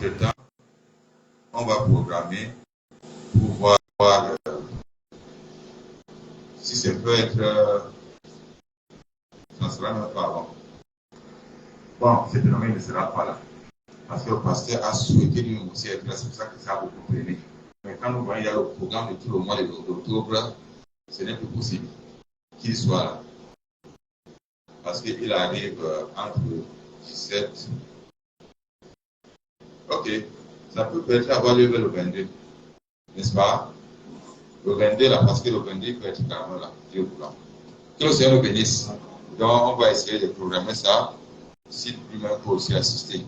de temps, on va programmer pour voir si ça peut être transféré notre avant. Bon, ce phénomène ne sera pas là. Parce que le pasteur a souhaité lui aussi être là, c'est pour ça que ça a beaucoup traîné. Mais quand nous voyons il y a le programme de tout le mois d'octobre, ce n'est plus possible qu'il soit là. Parce qu'il arrive entre 17. Ok, ça peut peut-être avoir lieu le 22, n'est-ce pas? Le 22 là, parce que le 22 peut être carrément là, Dieu voulant. Que le Seigneur nous bénisse. Donc on va essayer de programmer ça, si lui-même peut aussi assister.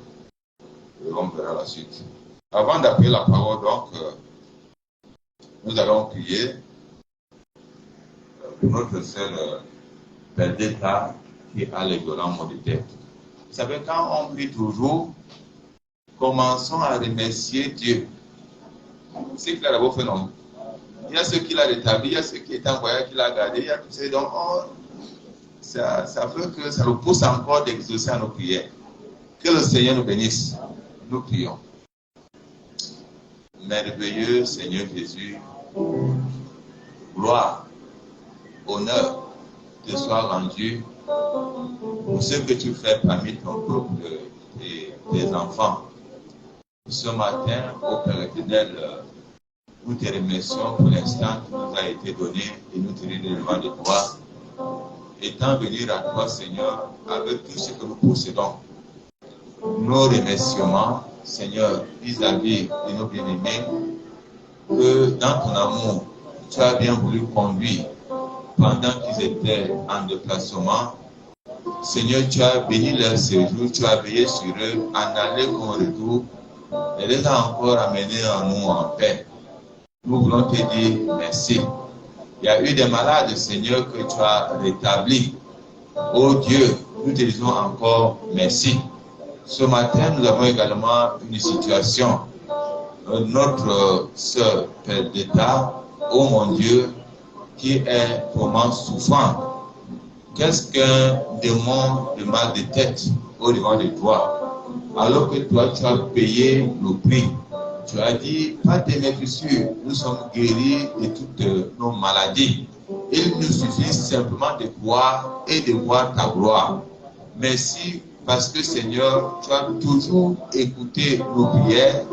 Et on verra la suite. Avant d'appeler la parole, donc, nous allons prier pour notre sœur Berdetta qui a les violents maux de tête. Vous savez, quand on prie toujours, commençons à remercier Dieu. C'est qu'il a d'abord fait, non? Il y a ceux qui a rétabli, il y a ceux qui étaient envoyés, qui l'a gardé, il y a tous ces donc ça fait que ça nous pousse encore d'exaucer à nos prières. Que le Seigneur nous bénisse. Nous prions. Merveilleux Seigneur Jésus, gloire, honneur te soit rendu pour ce que tu fais parmi ton peuple et tes enfants. Ce matin, au Père éternel, nous te remercions pour l'instant qui nous a été donné et nous te rendons devant de toi. Étant venir à toi, Seigneur, avec tout ce que nous possédons. Nos remerciements, Seigneur, vis-à-vis de nos bien-aimés, que dans ton amour, tu as bien voulu conduire pendant qu'ils étaient en déplacement. Seigneur, tu as béni leur séjour, tu as veillé sur eux, en aller comme en retour, et les as encore amenés en nous en paix. Nous voulons te dire merci. Il y a eu des malades, Seigneur, que tu as rétablis. Oh Dieu, nous te disons encore merci. Ce matin, nous avons également une situation. Notre sœur Berdetta, oh mon Dieu, qui est vraiment souffrante. Qu'est-ce qu'un démon de mal de tête au devant de toi? Alors que toi, tu as payé le prix. Tu as dit, pas de méfissure, nous sommes guéris de toutes nos maladies. Il nous suffit simplement de croire et de voir ta gloire. Merci parce que Seigneur, tu as toujours écouté nos prières,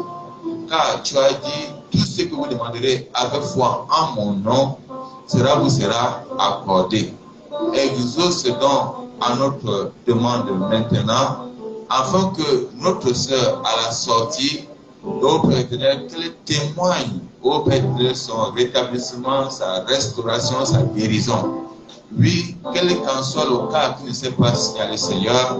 car tu as dit, tout ce que vous demanderez avec foi en mon nom, vous sera accordé. Exauce donc à notre demande maintenant, afin que notre sœur à la sortie, ô Père éternel, qu'elle témoigne, ô Père éternel, son rétablissement, sa restauration, sa guérison. Oui, quel qu'en soit le cas qui ne s'est pas signalé, Seigneur,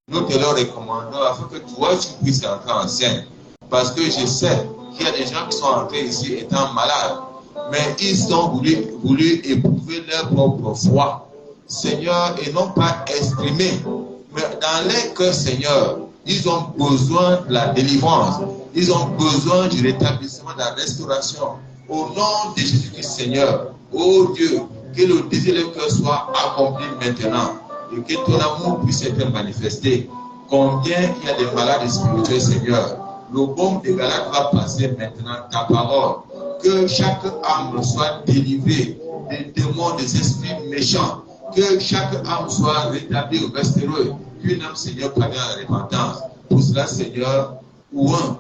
nous te le recommandons afin que toi, tu puisses entrer en scène. Parce que je sais qu'il y a des gens qui sont entrés ici étant malades, mais ils ont voulu éprouver leur propre foi, Seigneur, et non pas exprimer. Mais dans les cœurs, Seigneur, ils ont besoin de la délivrance. Ils ont besoin du rétablissement, de la restauration. Au nom de Jésus-Christ, Seigneur, ô Dieu, que le désir de cœur soit accompli maintenant et que ton amour puisse être manifesté. Combien il y a des malades spirituels, Seigneur. Le baume de Galate va passer maintenant, ta parole. Que chaque âme soit délivrée des démons, des esprits méchants. Que chaque âme soit rétablie au restauré. Qu'une âme, Seigneur, parvienne à la repentance. Pour cela, Seigneur, ou un,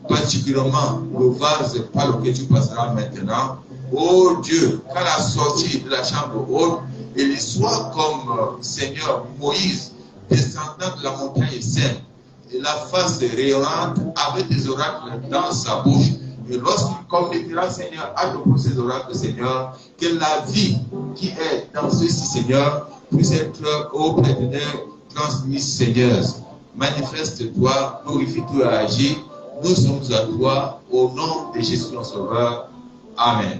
particulièrement le vase par lequel tu passeras maintenant. Oh Dieu, qu'à la sortie de la chambre haute, il soit comme Seigneur Moïse, descendant de la montagne sainte, et la face rayonnante avec des oracles dans sa bouche. Et lorsqu'il communiquera, Seigneur, à propos de ces oracles, Seigneur, que la vie qui est dans ceci, Seigneur, puisse être au prétendu transmise, Seigneur. Manifeste-toi, glorifie-toi et agis. Nous sommes à toi, au nom de Jésus notre Sauveur. Amen.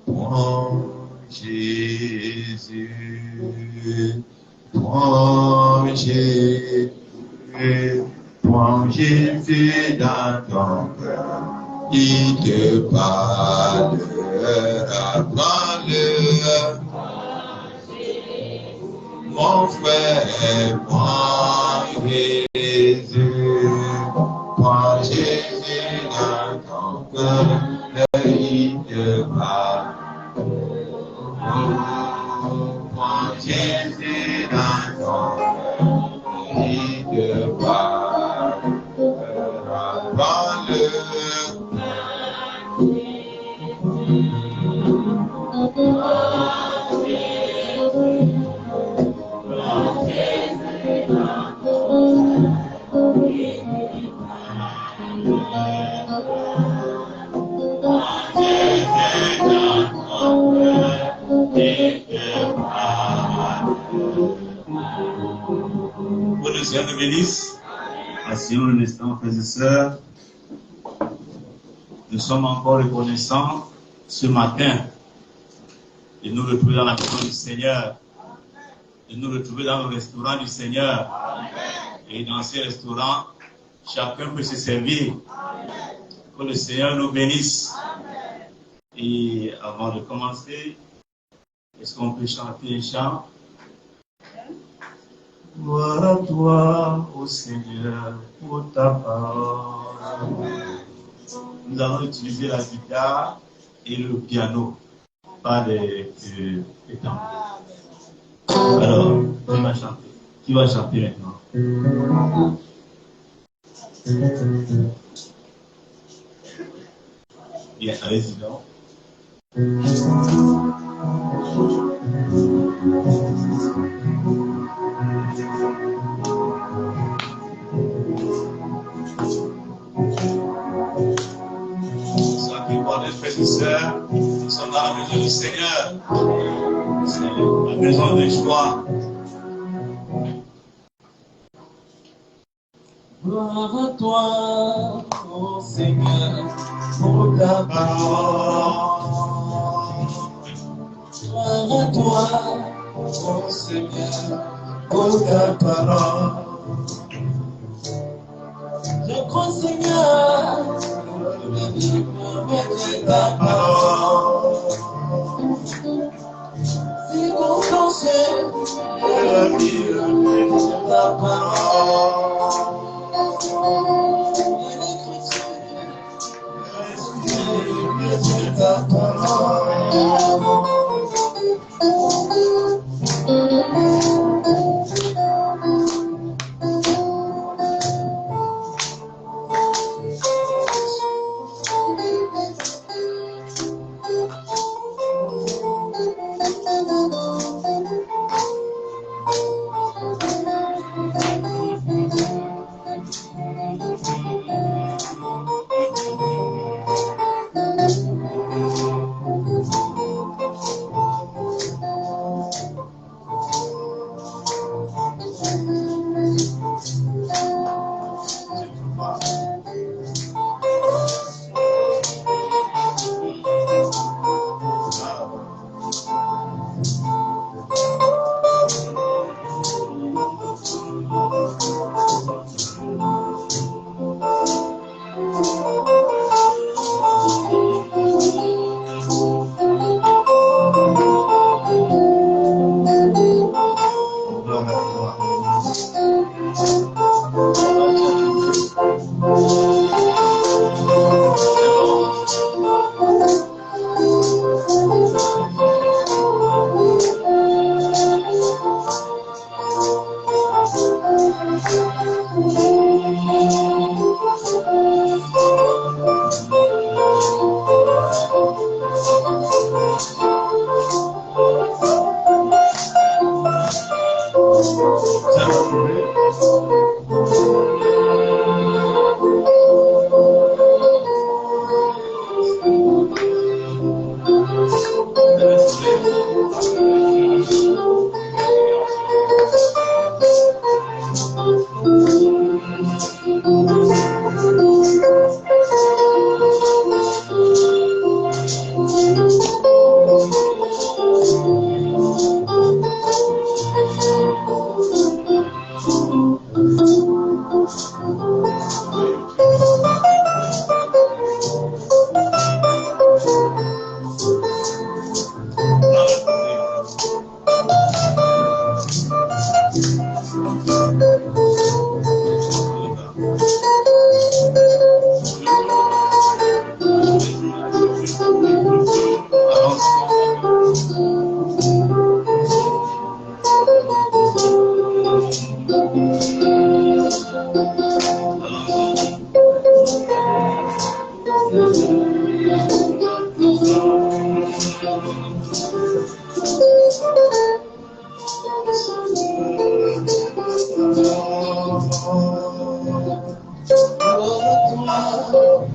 Prends Jésus, prends Jésus, prends Jésus dans ton cœur. Il te parlera, prends-le. Mon frère, prends Jésus, ne hide pas. Prends Jésus dans ton cœur, ne hide pas. Apprends-le. Que le Seigneur nous bénisse. Asseyons un instant, frères et sœurs. Nous sommes encore reconnaissants ce matin de nous retrouver dans la maison du Seigneur, de nous retrouver dans le restaurant du Seigneur. Et dans ces restaurants, chacun peut se servir. Que le Seigneur nous bénisse. Et avant de commencer, est-ce qu'on peut chanter un chant? Gloire à toi, ô Seigneur, pour ta parole. Nous allons utiliser la guitare et le piano, pas des tambours. Alors, qui va chanter? Qui va chanter maintenant? Bien, allez-y donc. Soit qui parle des frères et sœurs, nous sommes dans la maison du Seigneur. C'est la maison de joie. Gloire à toi, ô Seigneur, pour ta parole. Gloire à toi, ô Seigneur, pour ta parole. Je crois, Seigneur, avec ta parole. Si mon conseil est la vie avec ta parole. Ta parole.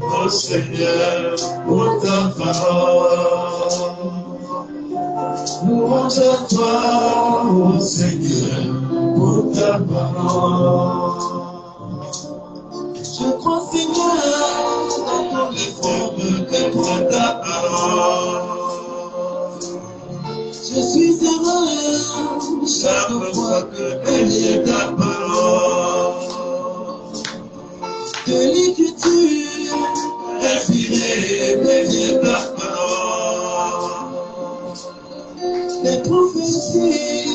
ô Seigneur, pour ta parole. Louange à toi, ô Seigneur, pour ta parole. Je crois, Seigneur, dans les formes que prend ta parole. Je suis heureux chaque fois que je lis ta parole. De l'écriture inspirée devient ta parole. Des prophéties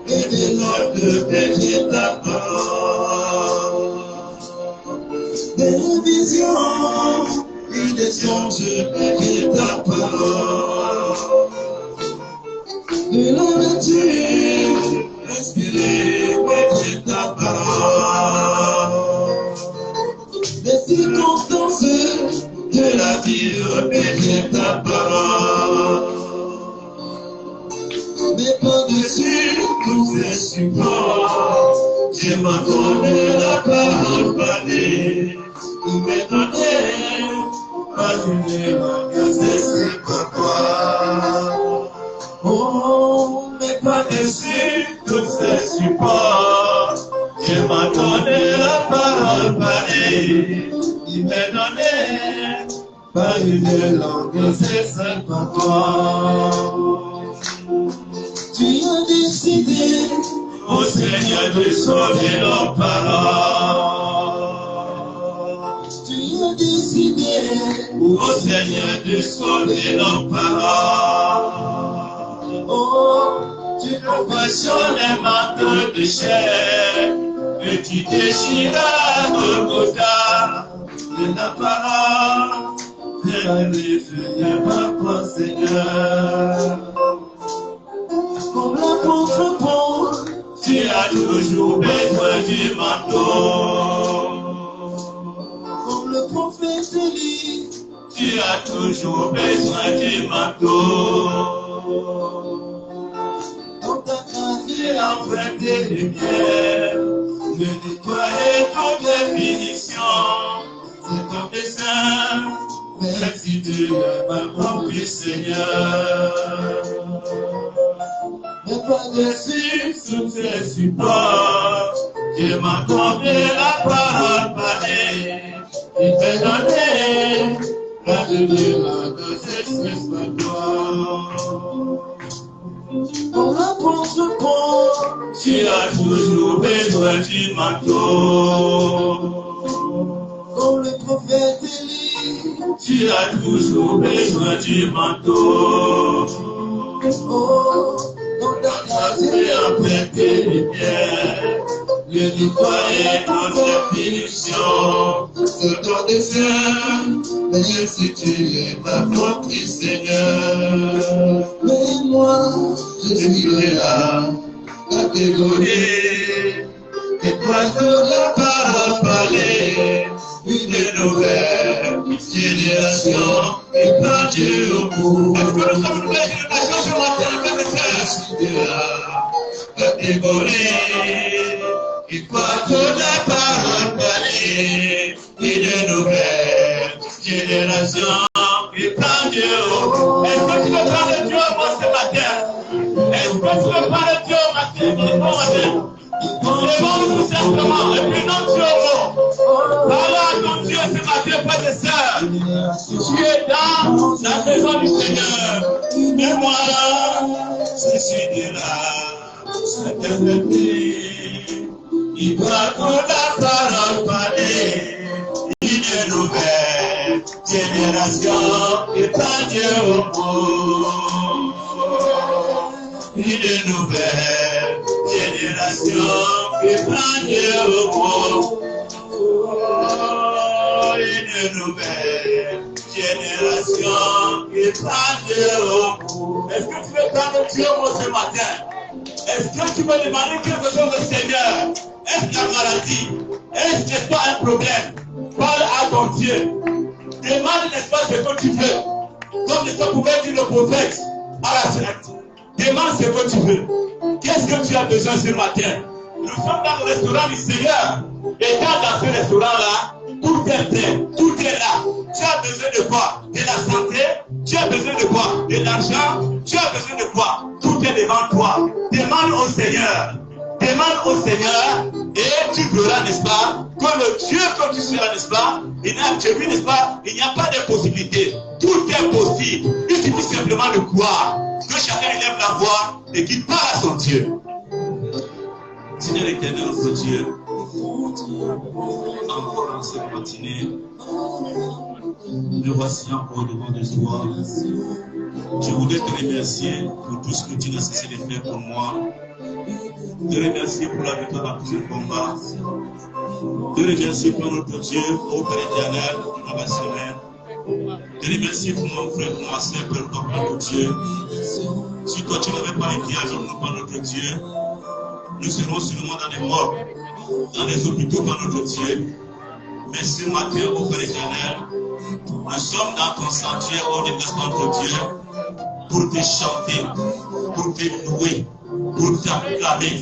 et des notes devient ta parole. Des visions et des songes devient ta parole. De la nature inspirée devient ta parole. Des circonstances de la vie devient ta parole. Mais par-dessus tous ces supports, Dieu m'a donné la parole parlée. Il m'a donné pas une langue, c'est pourquoi. Oh, mais par-dessus tous ces supports, Dieu m'a donné la parole parlée. Il m'a donné pas une langue, c'est pourquoi. Tu as décidé, ô Seigneur, de sauver nos paroles. Tu as décidé, ô Seigneur, de sauver nos paroles. Oh, tu proportionnes un manteau de chair, que tu déchiras Golgotha de la parole. Fais ma Seigneur. Comme l'apôtre Paul, tu as toujours besoin du manteau. Comme le prophète Élie, tu as toujours besoin du manteau. Dans ta grâce, tu as emprunté de lumière, ne nettoyer toute définition. C'est ton dessein, même si tu n'as pas compris, Seigneur. Mais par-dessus tous ces supports, Dieu m'a donné la parole parlée. Il t'a donné la lumière de ses espoirs. Pour l'apôtre Paul, tu as toujours besoin du manteau. Comme le prophète Élie, tu as toujours besoin du manteau. Oh, dans ta grâce, tu as emprunté les pierres, le nettoyer notre punition. C'est ton dessein, mais si tu es ma propre Seigneur. Mais moi, je suis là, catégorie, et toi de la parole parler, une nouvelle génération, et quand Dieu au bout. Est-ce que nous sommes une nouvelle génération ce matin, je suis là, catégorie, et toi de la parole parler, une nouvelle génération, et quand Dieu au bout. Est-ce que tu veux parler de Dieu ce matin? Est-ce que tu veux parler de Dieu matin? Demande tout simplement, et puis non Dieu. Parle à ton Dieu ce matin, frères et sœurs. Tu es dans la maison du Seigneur. Mais moi, je suis de là. C'est permis. Il doit que la parole parler. Une nouvelle génération et pas Dieu au bout. Une nouvelle génération et pas Dieu au bout. Une nouvelle génération et pas Dieu au bout. Est-ce que tu veux prendre Dieu ce matin? Est-ce que tu veux demander quelque chose au Seigneur? Est-ce la maladie? Est-ce n'est pas un problème? Parle à ton Dieu. Demande, n'est-ce pas, ce que tu veux. Comme je pouvais dire le prophète à la fenêtre. Demande ce que tu veux. Qu'est-ce que tu as besoin ce matin? Nous sommes dans le restaurant du Seigneur. Et quand dans ce restaurant-là, tout est prêt, tout est là. quoi? De la santé. Tu as besoin de quoi? De l'argent. Tu as besoin de quoi? Tout est devant toi. Demande au Seigneur. Demande au Seigneur et tu verras, n'est-ce pas, que le Dieu que tu seras, n'est-ce pas, n'est-ce pas, il n'y a pas de possibilité. Tout est possible. Il suffit simplement de croire. Que chacun élève la voix et qu'il parle à son Dieu. Seigneur éternel, notre Dieu, encore en cette matinée, nous voici encore devant de toi. Je voudrais te remercier pour tout ce que tu n'as cessé de faire pour moi. Te remercier pour la victoire dans tous ces combats. Te remercier pour notre Dieu, ô Père éternel, dans ma semaine. Te remercier pour mon frère, pour ma soeur, pour notre Dieu. Si toi tu n'avais pas été avec nous par notre Dieu, nous serons sûrement dans les morts, dans les hôpitaux par notre Dieu. Mais ce matin, ô Père éternel, nous sommes dans ton sanctuaire, ô notre Dieu, pour te chanter, pour te louer, pour t'acclamer,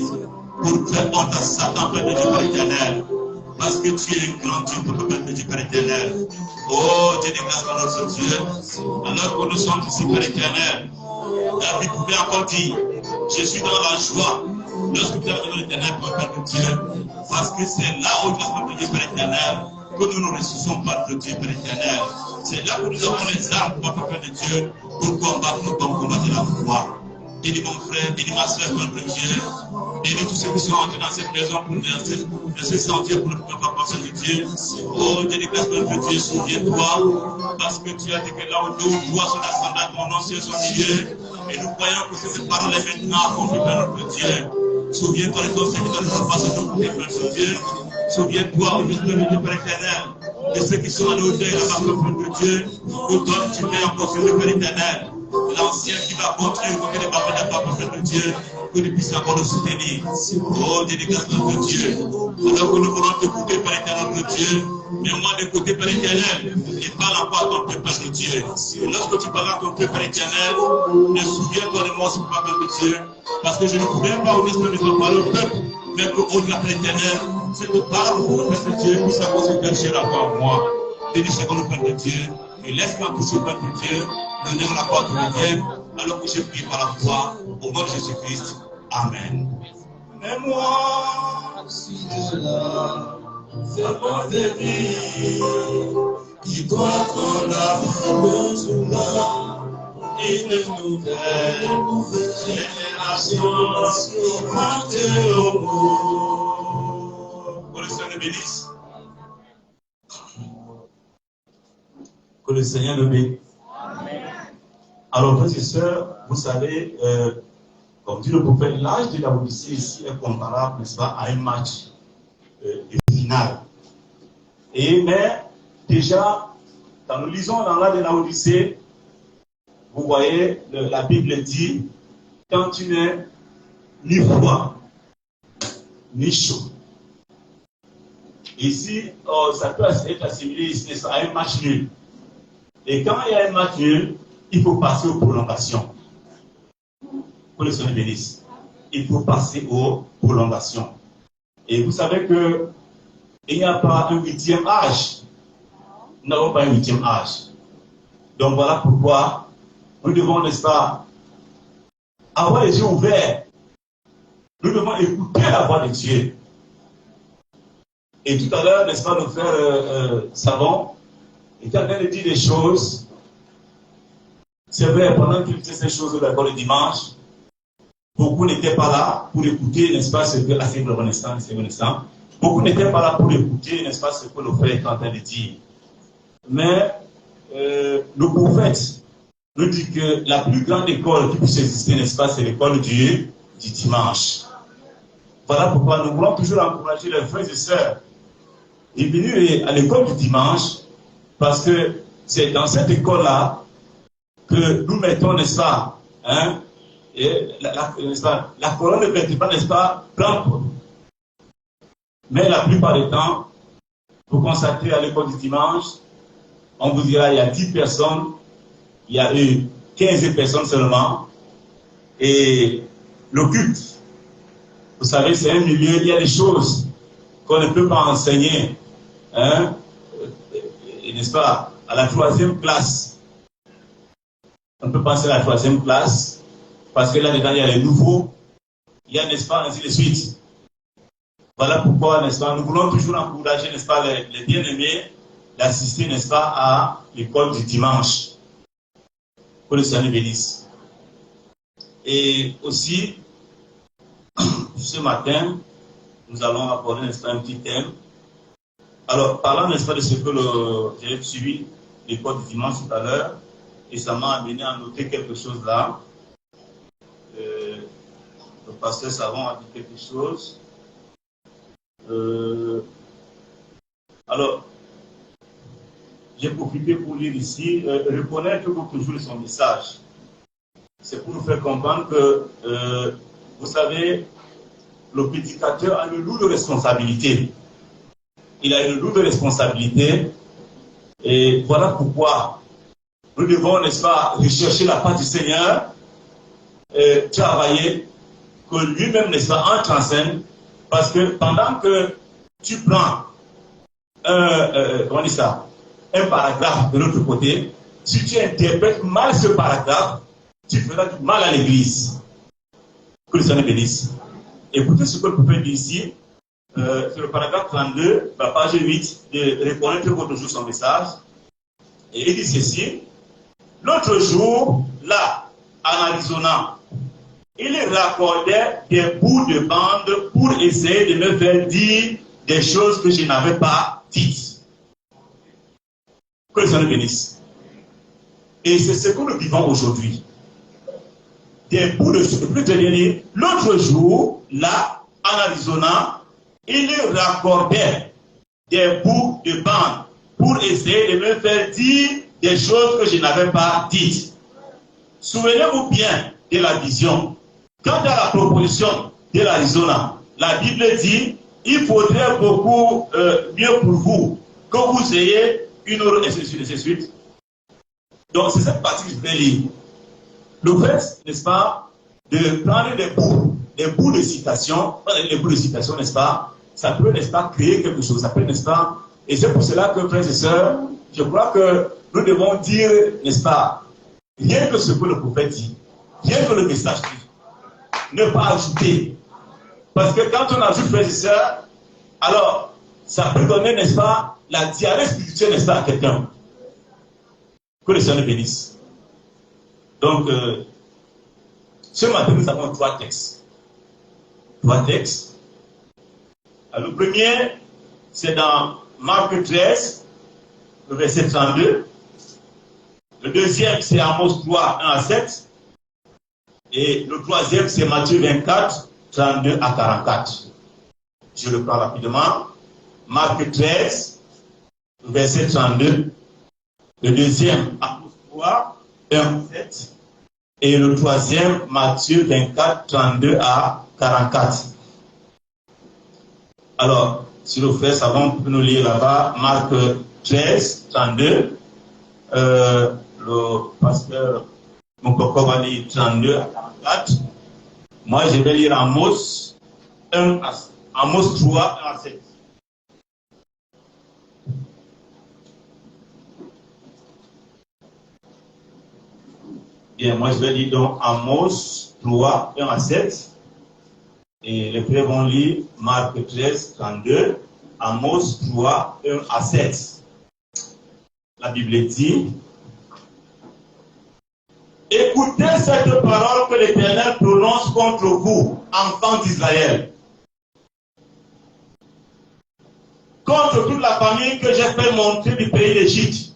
pour faire honte à Satan, Père de Dieu, Père éternel. Parce que tu es un grand Dieu, Père de Dieu, Père éternel. Oh, Dieu de grâce, notre Dieu. Alors que nous sommes ici, Père éternel, David pouvait encore dire, je suis dans la joie. Lorsque tu as donné l'éternel, Père de Dieu, parce que c'est là où nous sommes, Père éternel, que nous nous ressuscitons, Père de Dieu, Père éternel. C'est là que nous avons les armes, Père de Dieu, pour combattre nos combats de la foi. Bénis mon frère, bénis ma soeur, Père de Dieu. Bénis tous ceux qui sont entrés dans cette maison pour se sentir pour le papa de Dieu. Oh, Dieu de grâce, Père de Dieu, souviens-toi, parce que tu as dit que là où deux ou trois sont assemblés à ton nom, c'est son milieu. Et nous croyons que ces paroles est maintenant accomplies, Père de Dieu. Souviens-toi de ton Seigneur, de ton passage de Père de Dieu. Souviens-toi, au Père de Père éternel, de ceux qui sont à l'autel là-bas, Père de Dieu, pour toi, tu mets encore sur le Père éternel. L'ancien qui va continuer à les parler de la Père de Dieu, que nous puissions encore le soutenir. Oh, Dieu de grâce, notre Dieu. Alors que nous voulons t'écouter, Père éternel, notre Dieu, mais moi d'écouter, Père éternel, et parle encore à ton Père, Père de Dieu. Et lorsque tu parles à ton Père, Père éternel, ne souviens-toi de moi, Père de Dieu, parce que je ne pouvais pas au esprit de ton parole au peuple, mais qu'au-delà, Père éternel, c'est que parle pour le Père de Dieu, puisse avoir ce Père cher à moi. Bénis chacun le Père de Dieu, et laisse-moi toucher, Père de Dieu, donner la porte de Dieu, alors que je prie par la foi, au nom de Jésus-Christ. Amen. Mais moi, si tu es là, c'est mon débit, dis-toi qu'on a besoin d'une nouvelle génération qui monte au bout. Que le Seigneur bénisse. Que le Seigneur le bénisse. Alors, frères et sœurs, vous savez, comme dit le prophète, l'âge de la Odyssée ici est comparable, n'est-ce pas, à un match de finale. Mais déjà, quand nous lisons dans l'âge de la Odyssée, vous voyez, la Bible dit, quand tu n'es ni froid, ni chaud. Ici, ça peut être assimilé ici, n'est-ce pas, à un match nul. Et quand il y a un match nul, il faut passer aux prolongations. Que le Seigneur bénisse. Il faut passer aux prolongations. Et vous savez que il n'y a pas un 8e âge. Nous n'avons pas un 8e âge. Donc voilà pourquoi nous devons, n'est-ce pas, avoir les yeux ouverts. Nous devons écouter la voix de Dieu. Et tout à l'heure, n'est-ce pas, nos frères savants était en train de dire des choses. C'est vrai, pendant qu'il disait ces choses d'accord le dimanche, beaucoup n'étaient pas là pour écouter, n'est-ce pas, ce que la Seigneur renaissant. Beaucoup n'étaient pas là pour écouter, n'est-ce pas, ce que nos frères étaient en train de dire. Mais le prophète nous dit que la plus grande école qui puisse exister, n'est-ce pas, c'est l'école du dimanche. Voilà pourquoi nous voulons toujours encourager les frères et sœurs et venir à l'école du dimanche, parce que c'est dans cette école-là que nous mettons, n'est-ce pas, et la colonne vertébrale, n'est-ce pas, blanc. Mais la plupart du temps, vous constatez à l'école du dimanche, on vous dira il y a 10 personnes, il y a eu 15 personnes seulement, et le culte, vous savez, c'est un milieu, il y a des choses qu'on ne peut pas enseigner, n'est-ce pas, à la 3e classe. On peut penser à la 3e classe, parce que là-dedans, il y a les nouveaux, il y a, n'est-ce pas, ainsi de suite. Voilà pourquoi, n'est-ce pas, nous voulons toujours encourager, n'est-ce pas, les bien-aimés d'assister, n'est-ce pas, à l'école du dimanche. Que le Seigneur bénisse. Et aussi, ce matin, nous allons aborder, n'est-ce pas, un petit thème. Alors, parlant, n'est-ce pas, de ce que j'ai suivi l'école du dimanche tout à l'heure, et ça m'a amené à noter quelque chose là. Le pasteur Savon a dit quelque chose. Alors, j'ai profité pour lire ici, reconnaître toujours son message. C'est pour nous faire comprendre que, vous savez, le prédicateur a une lourde responsabilité. Il a une lourde responsabilité. Et voilà pourquoi nous devons, n'est-ce pas, rechercher la part du Seigneur, travailler, que lui-même, n'est-ce pas, entre en scène. Parce que pendant que tu prends comment on dit ça, un paragraphe de l'autre côté, si tu interprètes mal ce paragraphe, tu feras du mal à l'Église. Que le Seigneur bénisse. Écoutez ce que le prophète dit ici, sur le paragraphe 32, la page 8, de reconnaître votre jour son message. Et il dit ceci: l'autre jour, là, en Arizona, il raccordait des bouts de bande pour essayer de me faire dire des choses que je n'avais pas dites. Que le Seigneur bénisse. Et c'est ce que nous vivons aujourd'hui. Des bouts de choses. L'autre jour, là, en Arizona, il raccordait des bouts de bande pour essayer de me faire dire des choses que je n'avais pas dites. Souvenez-vous bien de la vision. Quant à la proposition de l'Arizona, la Bible dit: il faudrait beaucoup mieux pour vous que vous ayez une autre, et ainsi de suite. Donc, c'est cette partie que je vais lire. Le fait, n'est-ce pas, de prendre des bouts de citation, n'est-ce pas, ça peut, n'est-ce pas, créer quelque chose, ça peut, n'est-ce pas, et c'est pour cela que, frères et sœurs, je crois que nous devons dire, n'est-ce pas, rien que ce que le prophète dit, rien que le message dit, ne pas ajouter. Parce que quand on ajoute, frères et sœurs, alors, ça peut donner, n'est-ce pas, la diarrhée spirituelle, n'est-ce pas, à quelqu'un. Que le Seigneur bénisse. Donc, ce matin, nous avons 3 textes. 3 textes. Alors, le premier, c'est dans Marc 13, le verset 32. Le deuxième, c'est Amos 3, 1 à 7. Et le troisième, c'est Matthieu 24, 32 à 44. Je le prends rapidement. Marc 13, verset 32. Le deuxième, Amos 3, 1 à 7. Et le troisième, Matthieu 24, 32 à 44. Alors, si le frère Savon peut nous lire là-bas, Marc 13, 32. Le pasteur Mokoko va lire 32 à 44. Moi, je vais lire Amos 3, 1 à 7. Bien, moi, je vais lire donc Amos 3, 1 à 7. Et les frères vont lire Marc 13, 32, Amos 3, 1 à 7. La Bible dit: écoutez cette parole que l'Éternel prononce contre vous, enfants d'Israël. Contre toute la famille que j'ai fait monter du pays d'Égypte,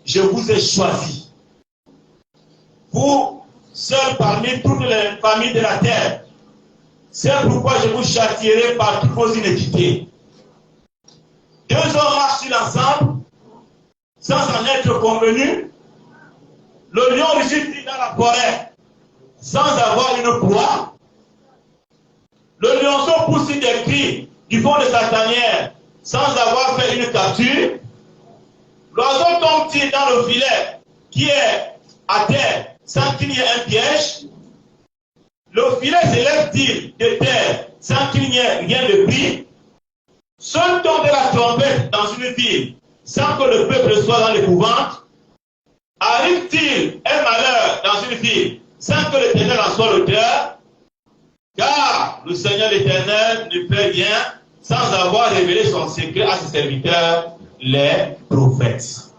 je vous ai choisi. Vous, seuls parmi toutes les familles de la terre. C'est pourquoi je vous châtierai par toutes vos iniquités. 2 hommes marchent ensemble, sans en être convenus. Le lion rugit dans la forêt, sans avoir une proie. Le lionceau pousse des cris du fond de sa tanière, sans avoir fait une capture. L'oiseau tombe-t-il dans le filet qui est à terre, sans qu'il y ait un piège. Le filet s'élève-t-il de terre sans qu'il n'y ait rien de pris. Sonne-t-on de la trompette dans une ville sans que le peuple soit dans l'épouvante? Arrive-t-il un malheur dans une ville sans que l'Éternel en soit l'auteur? Car le Seigneur l'Éternel ne fait rien sans avoir révélé son secret à ses serviteurs, les prophètes.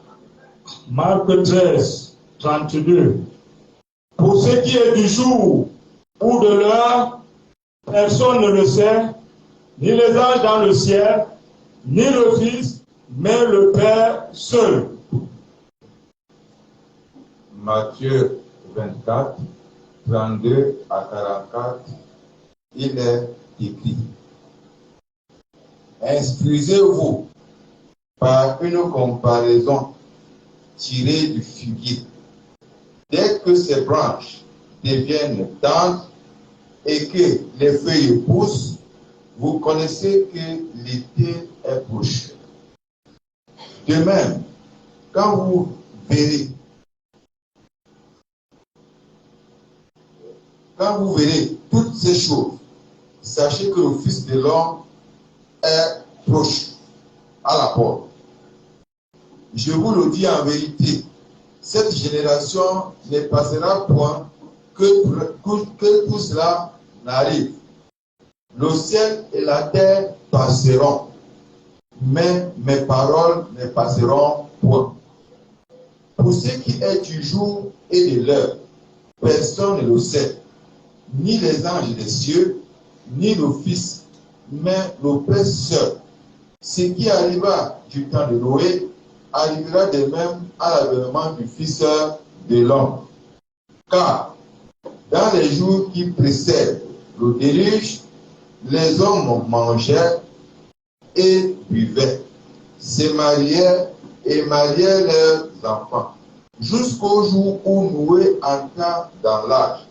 Marc 13, 32. Pour ce qui est du jour ou de l'heure, personne ne le sait, ni les anges dans le ciel, ni le Fils, mais le Père seul. Matthieu 24, 32 à 44, il est écrit: Instruisez-vous par une comparaison tirée du figuier. Dès que ses branches deviennent tendres et que les feuilles poussent, vous connaissez que l'été est proche. De même, quand vous verrez toutes ces choses, sachez que le Fils de l'homme est proche, à la porte. Je vous le dis en vérité, cette génération ne passera point que tout cela n'arrive. Le ciel et la terre passeront, mais mes paroles ne passeront point. Pour ce qui est du jour et de l'heure, personne ne le sait, ni les anges des cieux, ni le Fils, mais le Père seul. Ce qui arriva du temps de Noé arrivera de même à l'avènement du Fils de l'homme. Car dans les jours qui précèdent le déluge, les hommes mangeaient et buvaient, se mariaient et mariaient leurs enfants, jusqu'au jour où Noé entra dans l'âge.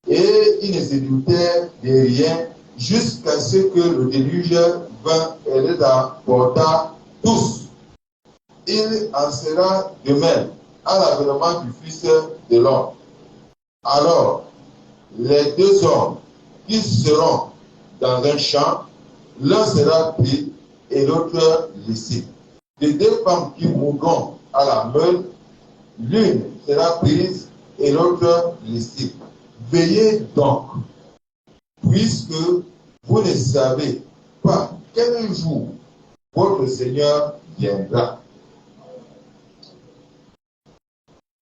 Et ils ne se doutaient de rien jusqu'à ce que le déluge vint et les emporta tous. Il en sera de même à l'avènement du Fils de l'homme. Alors, les deux hommes qui seront dans un champ, l'un sera pris et l'autre laissé. Les deux femmes qui mourront à la meule, l'une sera prise et l'autre laissée. Veillez donc, puisque vous ne savez pas quel jour votre Seigneur viendra.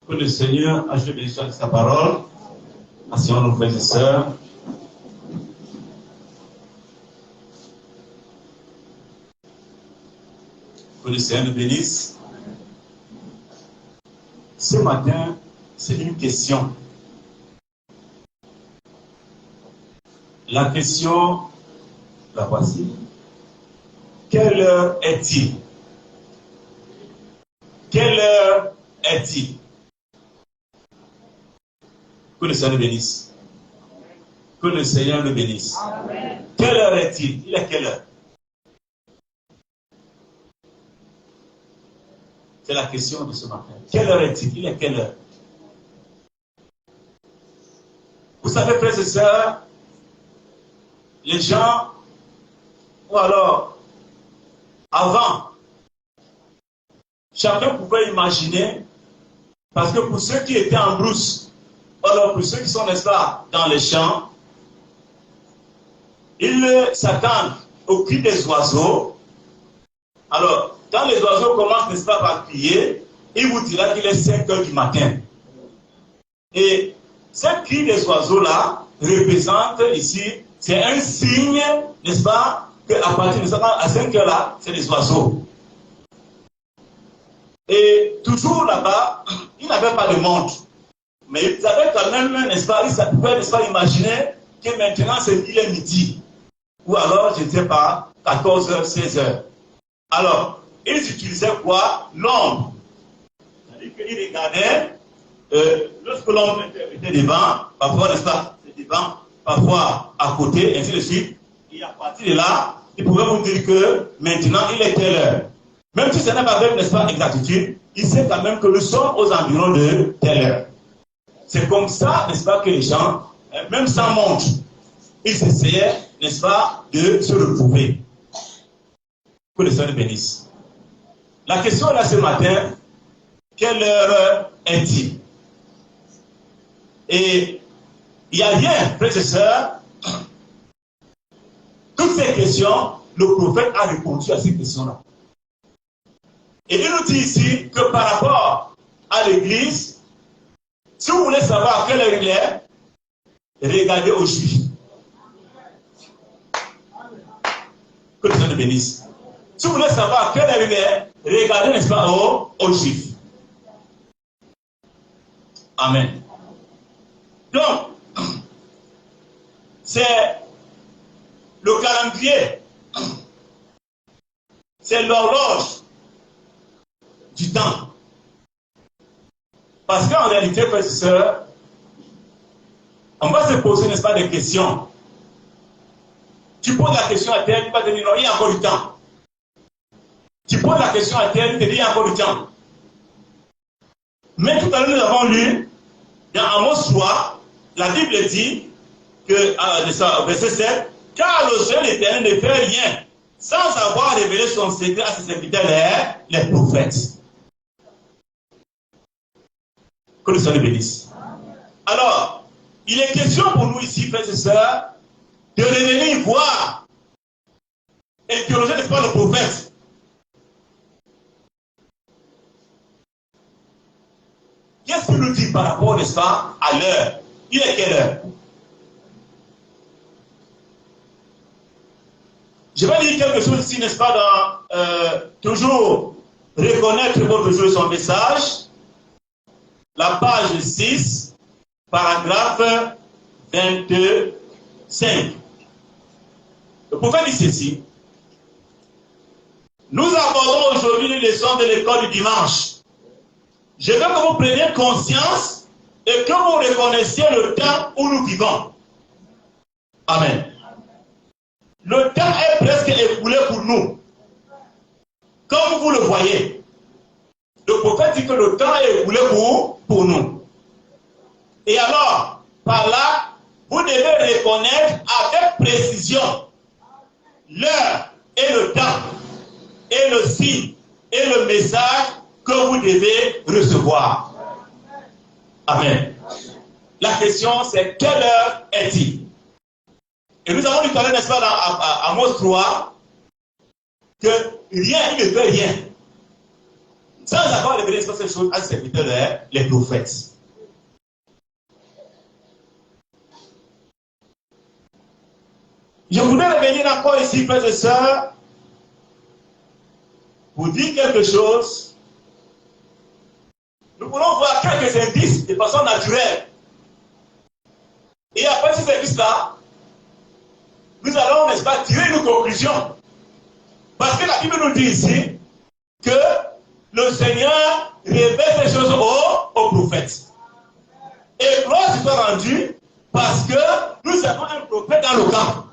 Que le Seigneur achève bénédiction de sa parole. Asseyons nos frères et sœurs. Que le Seigneur nous bénisse. Ce matin, c'est une question. La question, la voici. Quelle heure est-il? Quelle heure est-il? Que le Seigneur le bénisse. Que le Seigneur le bénisse. Amen. Quelle heure est-il? Il est quelle heure? C'est la question de ce matin. Quelle heure est-il? Il est quelle heure? Vous savez, frères et sœurs, les gens, ou alors, avant, chacun pouvait imaginer, parce que pour ceux qui étaient en brousse, alors pour ceux qui sont, n'est-ce pas, dans les champs, ils s'attendent au cri des oiseaux. Alors, quand les oiseaux commencent, n'est-ce pas, par crier, il vous dira qu'il est 5 heures du matin. Et ce cri des oiseaux-là représente ici, c'est un signe, n'est-ce pas, qu'à partir de 5 heures là, c'est les oiseaux. Et toujours là-bas, ils n'avaient pas de montre. Mais ils avaient quand même, n'est-ce pas, ils pouvaient, n'est-ce pas, imaginer que maintenant, il est midi. Ou alors, je ne sais pas, 14h, 16h. Alors, ils utilisaient quoi? L'ombre. C'est-à-dire qu'ils regardaient, lorsque l'ombre était devant, parfois, n'est-ce pas, c'est devant, parfois à côté, ainsi de suite. Et à partir de là, ils pouvaient vous dire que maintenant, il est telle heure. Même si ce n'est pas avec, n'est-ce pas, exactitude, il sait quand même que nous sommes aux environs de telle heure. C'est comme ça, n'est-ce pas, que les gens, même sans montre, ils essayaient, n'est-ce pas, de se retrouver. Que le Seigneur bénisse. La question là ce matin, quelle heure est-il? Et il n'y a rien, frères et sœurs. Toutes ces questions, le prophète a répondu à ces questions-là. Et il nous dit ici que par rapport à l'église, si vous voulez savoir quelle heure il est, regardez aux Juifs. Que le Seigneur le bénisse. Si vous voulez savoir quelle heure il est, regardez, n'est-ce pas, aux Juifs. Amen. Donc, c'est le calendrier, c'est l'horloge du temps. Parce qu'en réalité, frères et sœurs, on va se poser, n'est-ce pas, des questions. Tu poses la question à terre, tu vas te dire non, il y a encore du temps. Tu poses la question à terre, tu te dis il y a encore du temps. Mais tout à l'heure, nous avons lu dans Amos 3, la Bible dit que, verset 7, car le Seigneur l'Éternel ne fait rien sans avoir révélé son secret à ses serviteurs, les prophètes. Que le Seigneur le bénisse. Alors, il est question pour nous ici, frères et sœurs, de revenir voir et interroger, n'est-ce pas, le prophète. Qu'est-ce qu'il nous dit par rapport, n'est-ce pas, à l'heure? Il est quelle heure? Je vais dire quelque chose ici, n'est-ce pas, dans toujours reconnaître votre jour son message. La page 6, paragraphe 25. Le prophète dit ceci. Nous abordons aujourd'hui une leçon de l'école du dimanche. Je veux que vous preniez conscience et que vous reconnaissiez le temps où nous vivons. Amen. Le temps est presque écoulé pour nous. Comme vous le voyez. Le prophète dit que le temps est écoulé pour nous. Et alors, par là, vous devez reconnaître avec précision l'heure et le temps, et le signe, et le message que vous devez recevoir. Amen. La question, c'est quelle heure est-il? Et nous avons lu tout à l'heure, n'est-ce pas, dans Amos 3, que rien, il ne fait rien sans avoir révélé ces choses à ses serviteurs, les prophètes. Je voudrais revenir encore ici, frères et sœurs, pour dire quelque chose. Nous pouvons voir quelques indices de façon naturelle. Et après ces indices-là, nous allons, n'est-ce pas, tirer une conclusion. Parce que la Bible nous dit ici que le Seigneur révèle ces choses aux prophètes. Et gloire soit rendue parce que nous avons un prophète dans le camp.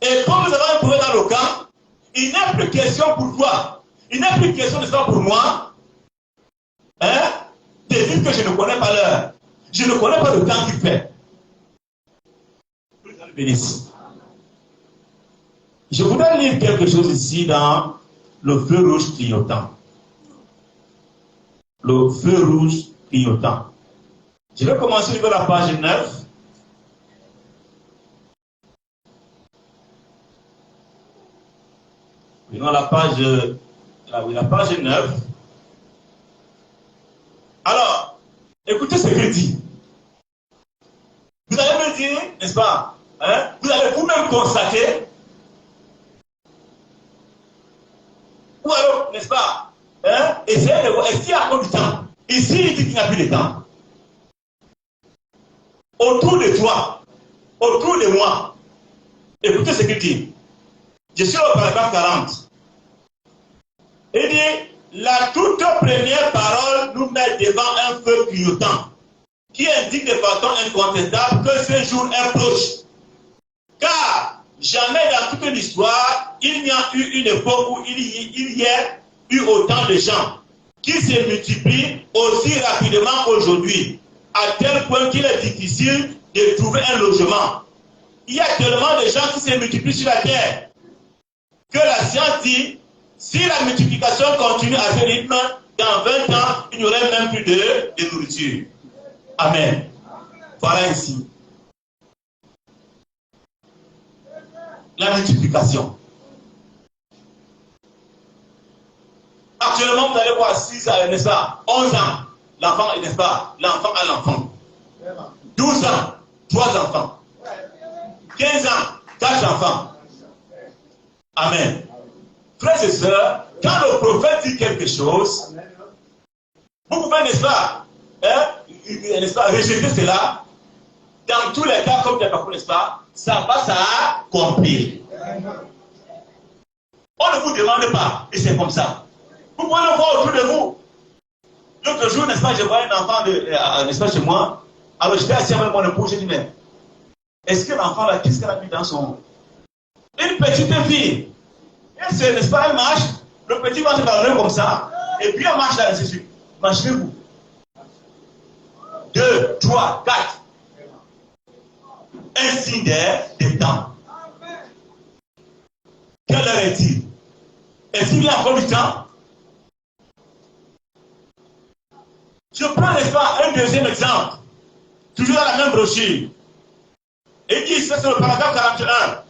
Et comme nous avons un prophète dans le camp, il n'est plus question pour toi, il n'est plus question de ça pour moi, de dire que je ne connais pas l'heure. Je ne connais pas le temps qu'il fait. Je voudrais lire quelque chose ici dans le feu rouge clignotant. Le feu rouge clignotant. Je vais commencer sur la page 9. Dans la page 9. Alors, écoutez ce qu'il dit. Vous allez me dire, n'est-ce pas, vous allez vous-même constater, ou alors, n'est-ce pas, essayez de voir, est-ce qu'il y a encore du temps? Ici, il dit qu'il n'y a plus de temps. Autour de toi, autour de moi, écoutez ce qu'il dit. Je suis au paragraphe 40. Il dit, la toute première parole nous met devant un feu clignotant qui indique de façon incontestable que ce jour est proche. Car jamais dans toute l'histoire, il n'y a eu une époque où il y ait eu autant de gens qui se multiplient aussi rapidement qu'aujourd'hui, à tel point qu'il est difficile de trouver un logement. Il y a tellement de gens qui se multiplient sur la terre que la science dit Si la multiplication continue à ce rythme, dans 20 ans, il n'y aurait même plus de nourriture. Amen. Voilà ici. La multiplication. Actuellement, vous allez voir 6 ans, n'est-ce pas? 11 ans. L'enfant, n'est-ce pas? L'enfant a l'enfant. 12 ans, 3 enfants. 15 ans, 4 enfants. Amen. Frères et sœurs, quand le prophète dit quelque chose, vous pouvez, n'est-ce pas, rejeter cela. Dans tous les cas, comme Dieu, n'est-ce pas, ça va s'accomplir. On ne vous demande pas, et c'est comme ça. Vous pouvez le voir autour de vous. L'autre jour, n'est-ce pas, je vois un enfant, n'est-ce pas, chez moi. Alors j'étais assis avec mon épouse, j'ai dit, mais est-ce que l'enfant là, qu'est-ce qu'elle a mis dans son... Une petite fille. Et c'est, n'est-ce pas, elle marche, le petit va se parler comme ça, et puis elle marche là, c'est sûr. Marchez-vous. 2, 3, 4. Un signe des temps. Quelle heure est-il? Est-ce qu'il y a encore du temps? Je prends, n'est-ce pas, un deuxième exemple. Toujours dans la même brochure. Et dit, c'est sur le paragraphe 41.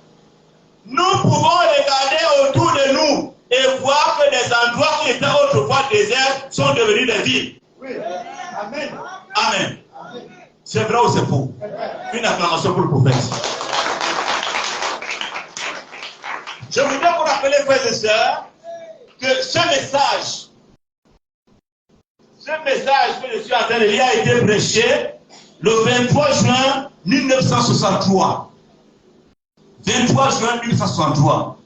Nous pouvons regarder autour de nous et voir que des endroits qui étaient autrefois déserts sont devenus des villes. Oui. Amen. Amen. C'est vrai ou c'est faux? Une acclamation pour le prophète. Je voudrais vous rappeler, frères et sœurs, que ce message que je suis en train de lire a été prêché le 23 juin 1963. 23 juin 1963.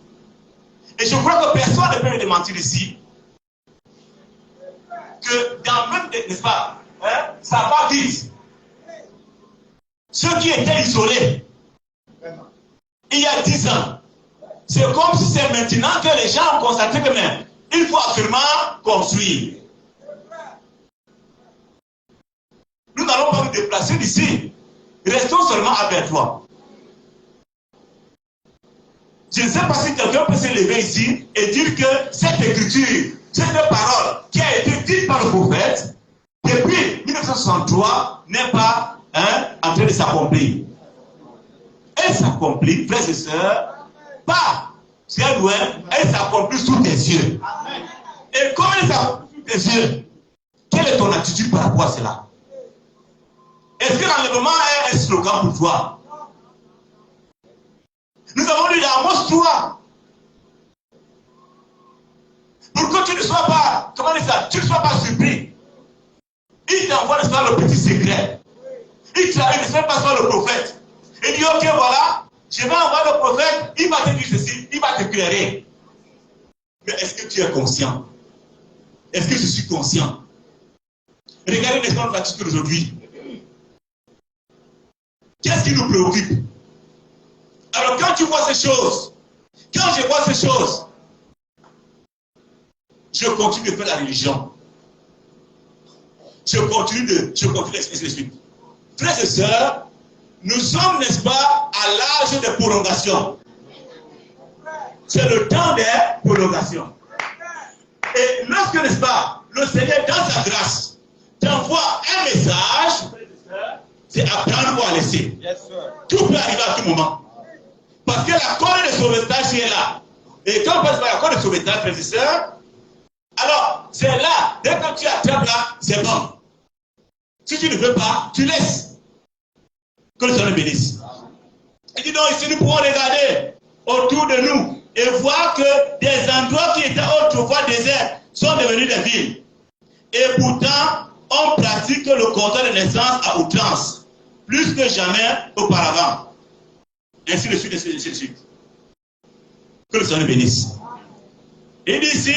Et je crois que personne ne peut me démentir ici que dans même, n'est-ce pas, hein, ça va vite. Ceux qui étaient isolés il y a 10 ans, c'est comme si c'est maintenant que les gens ont constaté que même, il faut absolument construire. Nous n'allons pas nous déplacer d'ici. Restons seulement à Bertois. Je ne sais pas si quelqu'un peut se lever ici et dire que cette écriture, cette parole qui a été dite par le prophète depuis 1963 n'est pas en train de s'accomplir. Elle s'accomplit, frères et sœurs, pas très loin, elle s'accomplit sous tes yeux. Et comme elle s'accomplit sous tes yeux, quelle est ton attitude par rapport à cela? Est-ce que l'enlèvement est un slogan pour toi? Nous avons lu dans Amos 3. Pour que tu ne sois pas, comment dire ça, tu ne sois pas surpris. Il t'envoie, n'est-ce pas, le petit secret. Il ne fait pas ça le prophète. Il dit, ok, voilà, je vais envoyer le prophète, il va te dire ceci, il va t'éclairer. Mais est-ce que tu es conscient? Est-ce que je suis conscient? Regardez les notre attitude aujourd'hui. Qu'est-ce qui nous préoccupe? Alors quand tu vois ces choses, quand je vois ces choses, je continue de faire la religion. Je continue d'expliquer les suites. Frères et sœurs, nous sommes, n'est-ce pas, à l'âge de prolongation. C'est le temps des prolongations. Et lorsque, n'est-ce pas, le Seigneur, dans sa grâce, t'envoie un message, c'est à prendre ou à laisser. Tout peut arriver à tout moment. Parce que la corde de sauvetage est là. Et quand on passe par la corde de sauvetage, frères et sœurs, alors, c'est là, dès que tu attrapes là, c'est bon. Si tu ne veux pas, tu laisses. Que le Seigneur bénisse. Il dit donc, ici nous pouvons regarder autour de nous et voir que des endroits qui étaient autrefois déserts sont devenus des villes. Et pourtant, on pratique le compteur de naissance à outrance, plus que jamais auparavant. Ainsi de suite, ainsi de suite. Que le Seigneur bénisse. Il dit ici,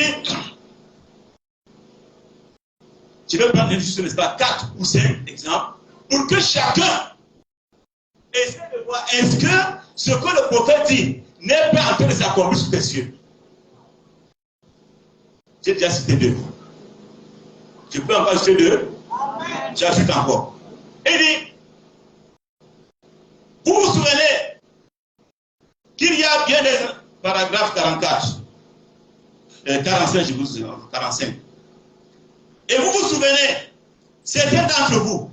je vais prendre juste, n'est-ce pas, 4 ou 5 exemples, pour que chacun essaie de voir, est-ce que ce que le prophète dit n'est pas en train de s'accomplir sous tes yeux? J'ai déjà cité 2. Je peux encore citer 2. J'ajoute encore. Il dit, vous vous souvenez qu'il y a bien des paragraphes 44. 45, je vous dis, 45. Et vous vous souvenez, certains d'entre vous,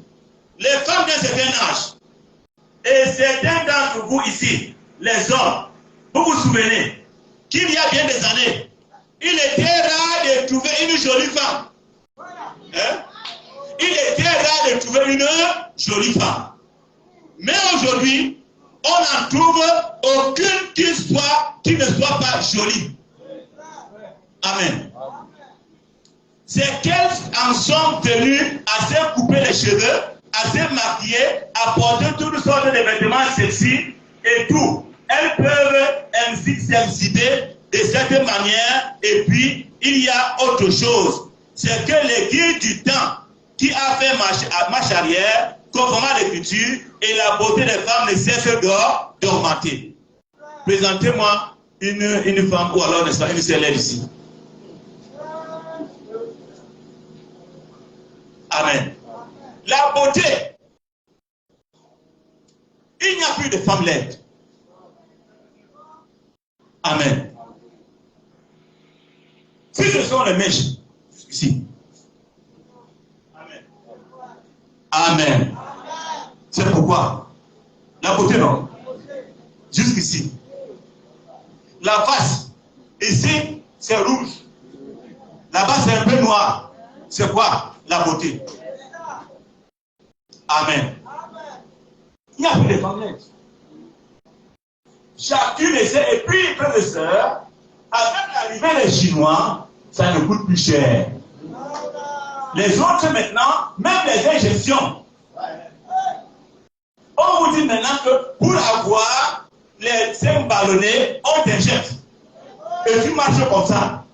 les femmes d'un certain âge, et certains d'entre vous ici, les hommes, vous vous souvenez qu'il y a bien des années, il était rare de trouver une jolie femme. Hein? Il était rare de trouver une jolie femme. Mais aujourd'hui, on n'en trouve aucune qui ne soit pas jolie. Amen. C'est qu'elles en sont venues à se couper les cheveux, à se maquiller, à porter toutes sortes de vêtements sexy et tout. Elles peuvent s'exhiber de cette manière. Et puis, il y a autre chose. C'est que l'église du temps qui a fait marche arrière, conformément à l'écriture, et la beauté des femmes ne cesse d'augmenter. Présentez-moi une femme, ou alors une célèbre ici. Amen. La beauté. Il n'y a plus de femmes laides. Amen. Si ce sont les mèches, ici. Amen. Amen. C'est pourquoi la beauté, non? Jusqu'ici. La face, ici, c'est rouge. Là-bas, c'est un peu noir. C'est quoi? La beauté. Amen. Il n'y a plus de femmes laides. Chacune essaie, et puis, frères et sœurs, avec l'arrivée des Chinois, ça ne coûte plus cher. Les autres maintenant, même les injections. On vous dit maintenant que pour avoir les seins ballonnés, on t'injecte. Et tu marches comme ça.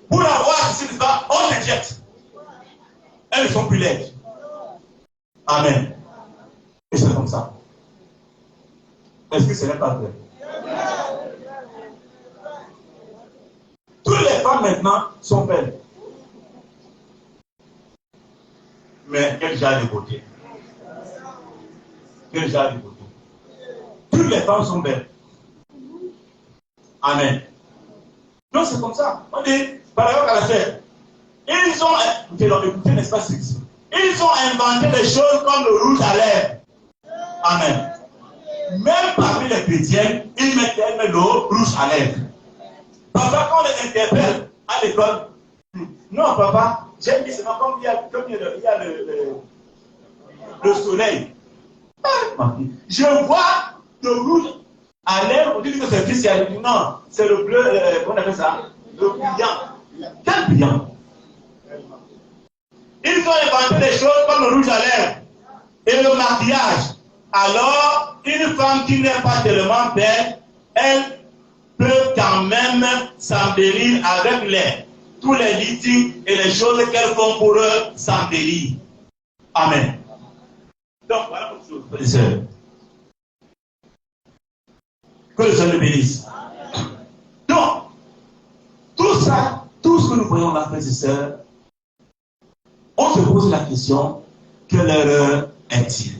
Pour avoir ceci, on t'injecte. Elles ne sont plus laides. Amen. Et c'est comme ça. Est-ce que ce n'est pas vrai? Toutes les femmes maintenant sont belles. Mais quel genre de beauté? Quel genre de beauté? Toutes les femmes sont belles. Amen. Donc c'est comme ça. On dit, par exemple, à la fête, ils ont, écoutez, n'est-ce pas, ils ont inventé des choses comme le rouge à lèvres. Amen. Même parmi les chrétiens, ils mettent le rouge à lèvres. Papa, quand on les interpelle à l'école, non, papa, j'aime bien seulement comme il y a le soleil. Je vois le rouge à lèvres, on dit que c'est christian. Non, c'est le bleu, comment on appelle ça? Le brillant. Quel brillant? Ils ont inventé des choses comme le rouge à lèvres et le maquillage. Alors, une femme qui n'est pas tellement belle, elle peut quand même s'embellir avec tous les litiges et les choses qu'elles font pour s'embellir. Amen. Donc, voilà pour tout, frères et sœurs. Que le Seigneur le bénisse. Donc, tout ça, tout ce que nous voyons là, frères et sœurs, on se pose la question, quelle erreur est-il?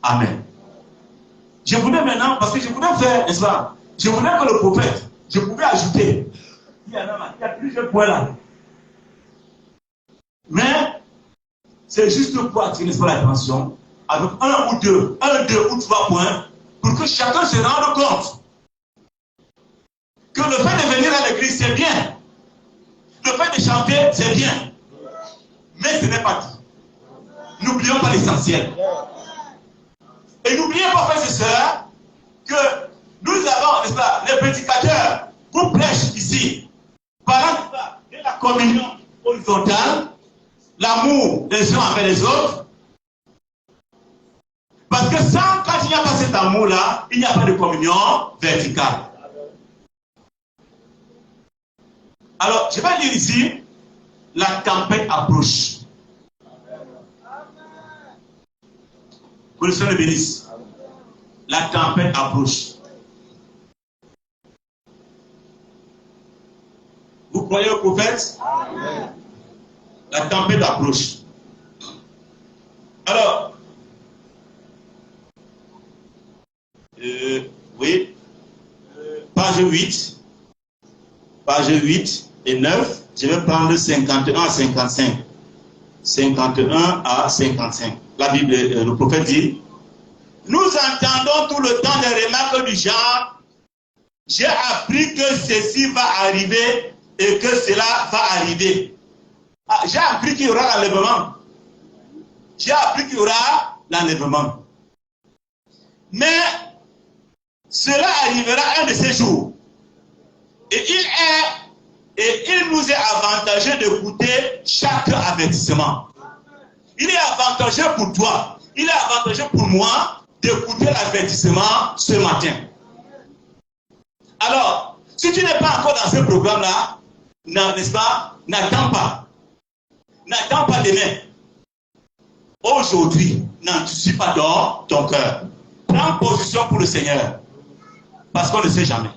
Amen. Je voulais maintenant, parce que je voulais faire, n'est-ce pas? Je voulais que le prophète, je pouvais ajouter. Il y a plusieurs points là. Mais, c'est juste pour attirer, n'est-ce pas, l'attention, avec un ou deux ou trois points, pour que chacun se rende compte que le fait de venir à l'église, c'est bien. Le fait de chanter, c'est bien. Mais ce n'est pas tout. N'oublions pas l'essentiel. Et n'oubliez pas, frères et sœurs, que nous avons, n'est-ce pas, les prédicateurs vous prêchent ici, parlant de la communion horizontale, l'amour des uns envers les autres. Parce que quand il n'y a pas cet amour-là, il n'y a pas de communion verticale. Alors, je vais lire ici, la tempête approche. Que le Seigneur bénisse. La tempête approche. Vous croyez au prophète? Amen. La tempête approche. Alors, oui, page 8. page 8 et 9, je vais prendre 51 à 55. 51 à 55. La Bible, le prophète dit, nous entendons tout le temps des remarques du genre, j'ai appris que ceci va arriver et que cela va arriver. Ah, j'ai appris qu'il y aura l'enlèvement. J'ai appris qu'il y aura l'enlèvement. Mais cela arrivera un de ces jours. Et il nous est avantageux d'écouter chaque avertissement. Il est avantageux pour toi, il est avantageux pour moi d'écouter l'avertissement ce matin. Alors, si tu n'es pas encore dans ce programme-là, n'est-ce pas, n'attends pas. N'attends pas demain. Aujourd'hui, n'anticipe pas dans ton cœur. Prends position pour le Seigneur. Parce qu'on ne sait jamais.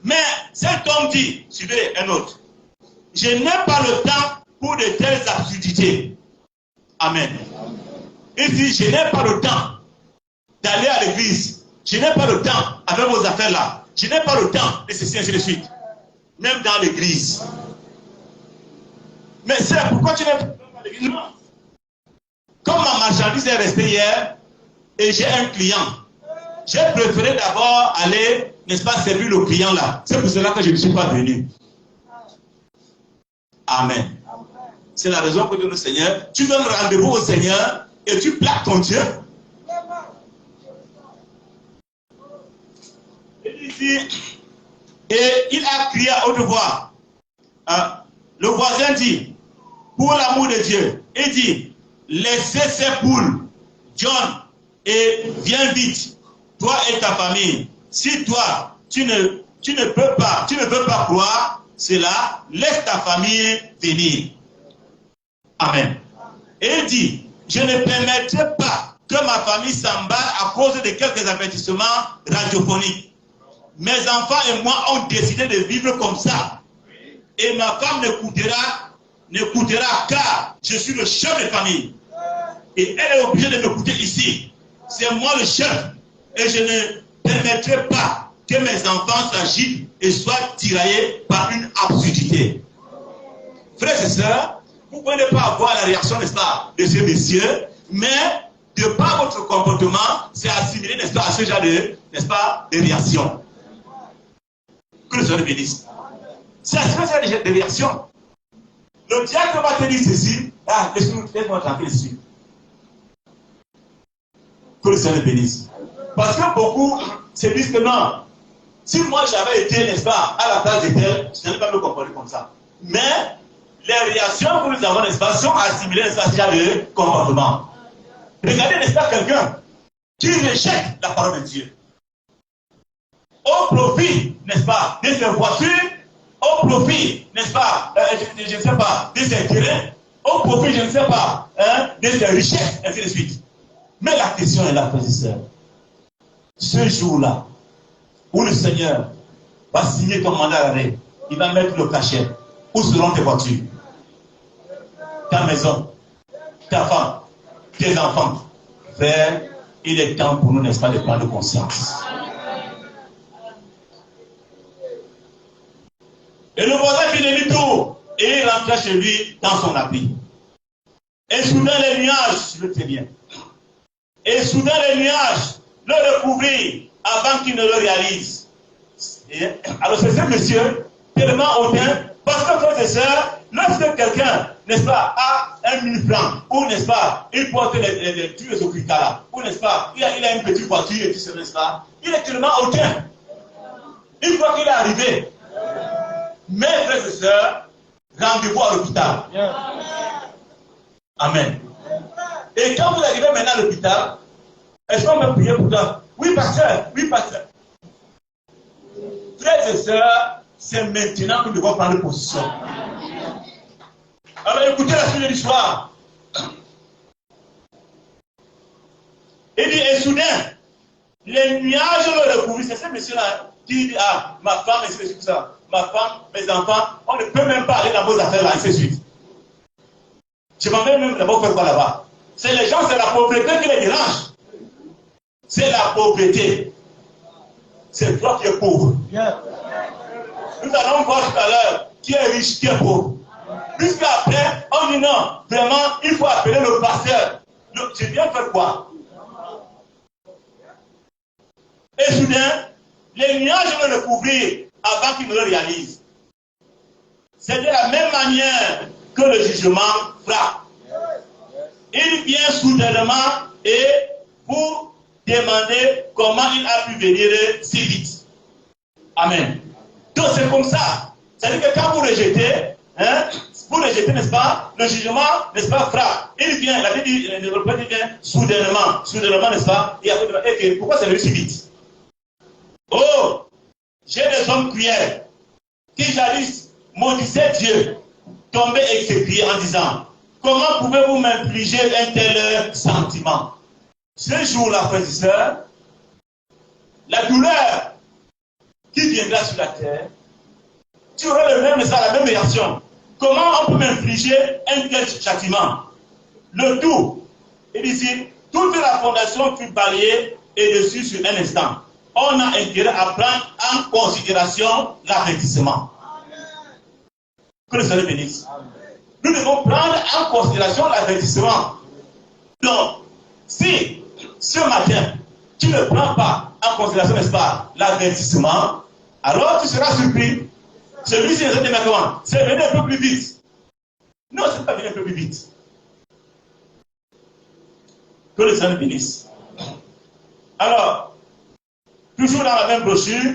Mais cet homme dit, suivez un autre, je n'ai pas le temps pour de telles absurdités. Amen. Il dit, je n'ai pas le temps d'aller à l'église. Je n'ai pas le temps avec vos affaires là. Je n'ai pas le temps de ceci, ainsi de suite. Même dans l'église. Mais c'est pourquoi tu n'es pas dans l'église? Comme ma marchandise est restée hier et j'ai un client, j'ai préféré d'abord aller, n'est-ce pas, servir le client là. C'est pour cela que je ne suis pas venu. Amen. C'est la raison pour le Seigneur, tu donnes rendez-vous au Seigneur et tu plaques ton Dieu. Et il a crié à haute voix. Le voisin dit, pour l'amour de Dieu, il dit, laissez ces poules, John, et viens vite, toi et ta famille. Si toi, tu ne peux pas croire cela, laisse ta famille venir. Amen. Et il dit, je ne permettrai pas que ma famille s'emballe à cause de quelques avertissements radiophoniques. Mes enfants et moi ont décidé de vivre comme ça. Et ma femme n'écoutera car je suis le chef de famille. Et elle est obligée de m'écouter ici. C'est moi le chef. Et je ne permettrai pas que mes enfants s'agitent et soient tiraillés par une absurdité. Frères et sœurs, vous ne pouvez pas avoir la réaction, n'est-ce pas, de ces messieurs, mais de par votre comportement, c'est assimilé, n'est-ce pas, à ce genre de, n'est-ce pas, de réaction. Que le Seigneur bénisse. C'est assimilé à ce genre de réaction. Le diable va te dire ceci, laisse-moi tranquille ici. Que le Seigneur bénisse. Parce que beaucoup se disent que non, si moi j'avais été, n'est-ce pas, à la place de tel, je n'allais pas me comporter comme ça. Mais les réactions que nous avons, n'est-ce pas, sont assimilées, n'est-ce pas, à ce genre de comportement. Regardez, n'est-ce pas, quelqu'un qui rejette la parole de Dieu. Au profit, n'est-ce pas, de ses voitures, au profit, n'est-ce pas, je ne sais pas, de ses terrains, au profit, je ne sais pas, de ses richesses, ainsi de suite. Mais la question est là, frères et sœurs. Ce jour-là, où le Seigneur va signer ton mandat d'arrêt, il va mettre le cachet. Où seront tes voitures? Ta maison, ta femme, tes enfants. Frère, il est temps pour nous, n'est-ce pas, de prendre conscience. Et le voisin finit tout. Et il rentre chez lui dans son habit. Et soudain les nuages, je le sais bien. Et soudain les nuages le recouvrir avant qu'il ne le réalise. Et alors c'est ce monsieur tellement hautain, parce que frères et sœurs, lorsque quelqu'un, n'est-ce pas, a 1 000 francs, ou n'est-ce pas, il porte les tuyaux au là, ou n'est-ce pas, il a une petite voiture et tout ça, n'est-ce pas, il est tellement hautain. Une fois qu'il est arrivé, mes frères et sœurs, rendez-vous à l'hôpital. Amen. Et quand vous arrivez maintenant à l'hôpital, est-ce qu'on peut prier pour toi? Oui, pasteur. Oui, pasteur. Frères et sœurs, c'est maintenant que nous devons prendre position. Alors écoutez la suite de l'histoire. Il dit, et soudain, les nuages le recouvrent. C'est ce monsieur-là qui dit, ah, ma femme, et c'est ça. Ma femme, mes enfants, on ne peut même pas aller dans vos affaires là, et c'est suite. Je m'en vais même d'abord faire quoi là-bas? C'est les gens, c'est la pauvreté qui les dérange. C'est la pauvreté. C'est toi qui es pauvre. Nous allons voir tout à l'heure qui est riche, qui est pauvre. Puisqu'après, on dit non, vraiment, il faut appeler le pasteur. Je viens faire quoi? Et soudain, les nuages vont le couvrir avant qu'il ne le réalise. C'est de la même manière que le jugement frappe. Il vient soudainement et vous demandez comment il a pu venir si vite. Amen. Donc c'est comme ça. C'est-à-dire que quand vous rejetez, n'est-ce pas, le jugement, n'est-ce pas, frappe. Il vient, la Bible dit, il vient soudainement, n'est-ce pas, et pourquoi c'est venu si vite? Oh, j'ai des hommes cruels qui jadis maudissaient Dieu, tombaient exécutés en disant, comment pouvez-vous m'infliger un tel sentiment? Ce jour-là, frères et sœurs, la douleur qui viendra sur la terre, tu auras la même réaction. Comment on peut m'infliger un tel châtiment? Le tout, il dit, toute la fondation fut balayée et dessus sur un instant. On a intérêt à prendre en considération l'avertissement. Que le Seigneur bénisse. Nous devons prendre en considération l'avertissement. Donc, si ce matin, tu ne prends pas en considération, n'est-ce pas, l'avertissement, alors tu seras surpris. Celui-ci ne se dit mais comment? C'est venu un peu plus vite. Non, ce n'est pas venu un peu plus vite. Que le Seigneur bénisse. Alors, toujours dans la même brochure,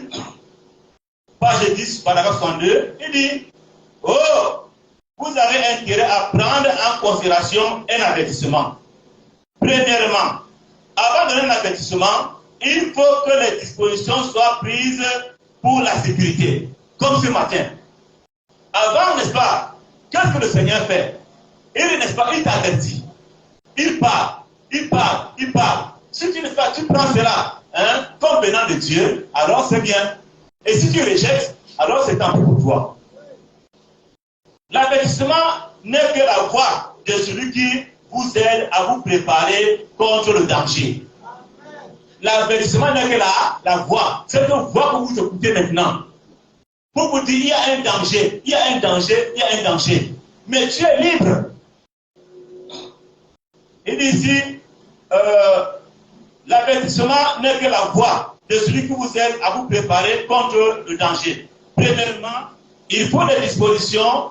page 10, paragraphe 62, il dit, oh, vous avez intérêt à prendre en considération un avertissement. Premièrement, avant de donner un avertissement, il faut que les dispositions soient prises pour la sécurité. Comme ce matin. Avant, n'est-ce pas, qu'est-ce que le Seigneur fait? Il, n'est-ce pas, il t'avertit. Il parle. Si tu, n'est-ce pas, tu prends cela comme venant de Dieu, alors c'est bien. Et si tu rejettes, alors c'est tant pis pour toi. L'avertissement n'est que la voie de celui qui vous aide à vous préparer contre le danger. L'avertissement n'est que la voie. C'est une voie que vous écoutez maintenant. Pour vous dire, il y a un danger, il y a un danger, il y a un danger. Mais tu es libre. Il dit ici, l'avertissement n'est que la voie de celui qui vous aide à vous préparer contre le danger. Premièrement, il faut des dispositions,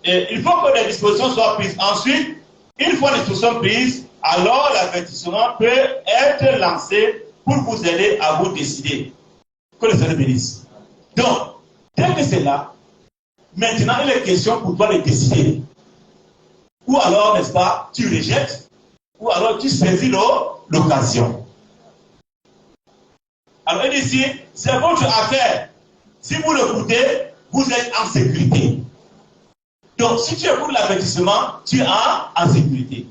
et il faut que les dispositions soient prises. Ensuite, une fois les dispositions prises, alors l'avertissement peut être lancé pour vous aider à vous décider. Que le Seigneur bénisse. Donc, dès que c'est là, maintenant il est question pour toi de décider. Ou alors, n'est-ce pas, tu rejettes, ou alors tu saisis l'occasion. Alors il dit ici, c'est votre affaire. Si vous l'écoutez, vous êtes en sécurité. Donc si tu écoutes l'avertissement, tu es en sécurité.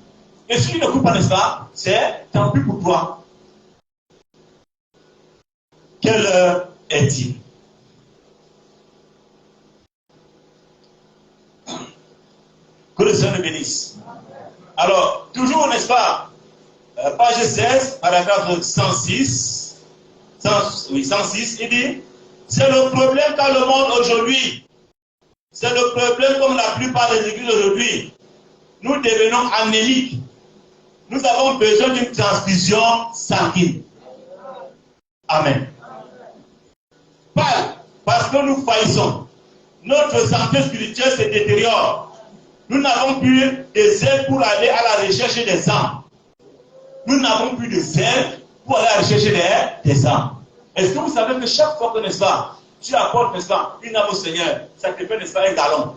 Et si tu n'écoutes pas, n'est-ce pas, c'est tant pis pour toi. Quelle heure est-il? Que le Seigneur bénisse. Alors, toujours, n'est-ce pas, page 16, paragraphe 106, 106, il dit, c'est le problème qu'a le monde aujourd'hui. C'est le problème comme la plupart des églises aujourd'hui. Nous devenons anémiques. Nous avons besoin d'une transfusion sanguine. Amen. Pas parce que nous faillissons. Notre santé spirituelle se détériore. Nous n'avons plus de zèle pour aller à la recherche des âmes. Nous n'avons plus de zèle pour aller à la recherche des âmes. Est-ce que vous savez que chaque fois que, n'est-ce pas, tu apportes, n'est-ce pas, une âme au Seigneur, ça te fait, n'est-ce pas, un gallon?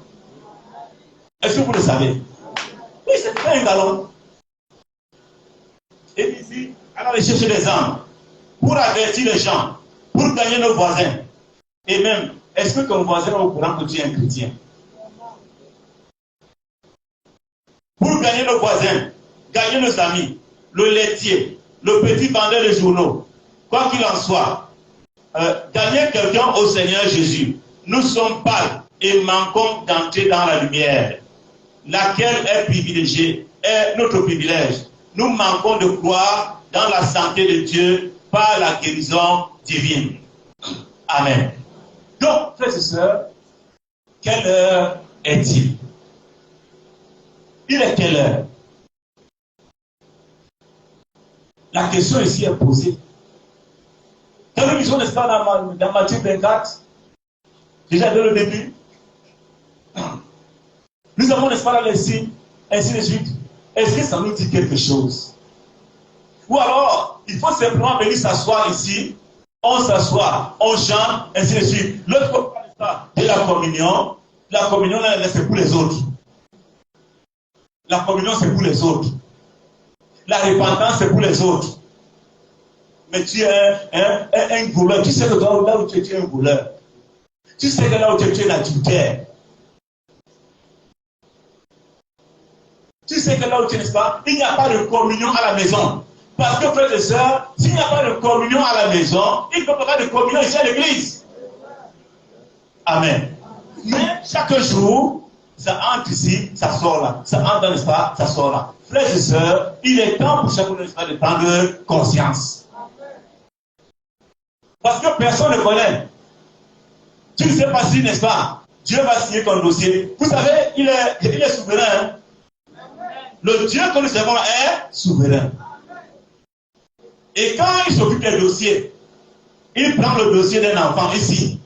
Est-ce que vous le savez? Oui, ça te fait un gallon. Et ici, à la recherche des âmes, pour avertir les gens, pour gagner nos voisins. Et même, est-ce que ton voisin est au courant que tu es un chrétien? Pour gagner nos voisins, gagner nos amis, le laitier, le petit vendeur de journaux, quoi qu'il en soit, gagner quelqu'un au Seigneur Jésus, nous sommes pâles et manquons d'entrer dans la lumière, laquelle est privilégiée, est notre privilège. Nous manquons de croire dans la santé de Dieu par la guérison divine. Amen. Donc, frères et sœurs, quelle heure est-il? Il est quelle heure? La question ici est posée. Quand nous lisons, n'est-ce pas, dans Matthieu 24, déjà dès le début, nous avons, n'est-ce pas, là les signes, ainsi de suite. Est-ce que ça nous dit quelque chose? Ou alors, il faut simplement venir s'asseoir ici, on s'assoit, on chante, ainsi de suite. L'autre fois, n'est-ce pas, de la communion, là, c'est pour les autres. La communion, c'est pour les autres. La repentance, c'est pour les autres. Mais tu es un voleur. Tu sais que là où tu es un voleur. Tu sais que là où tu es un adultère. Tu sais que là où tu es, n'est-ce pas, il n'y a pas de communion à la maison. Parce que, frères et sœurs, s'il n'y a pas de communion à la maison, il ne peut pas y avoir de communion ici à l'église. Amen. Mais chaque jour, ça entre ici, ça sort là. Ça entre dans l'espace, ça sort là. Frères et sœurs, il est temps pour chacun de prendre conscience. Parce que personne ne connaît. Tu ne sais pas si, n'est-ce pas, Dieu va signer ton dossier. Vous savez, il est souverain. Le Dieu que nous servons est souverain. Et quand il s'occupe des dossiers, il prend le dossier d'un enfant ici.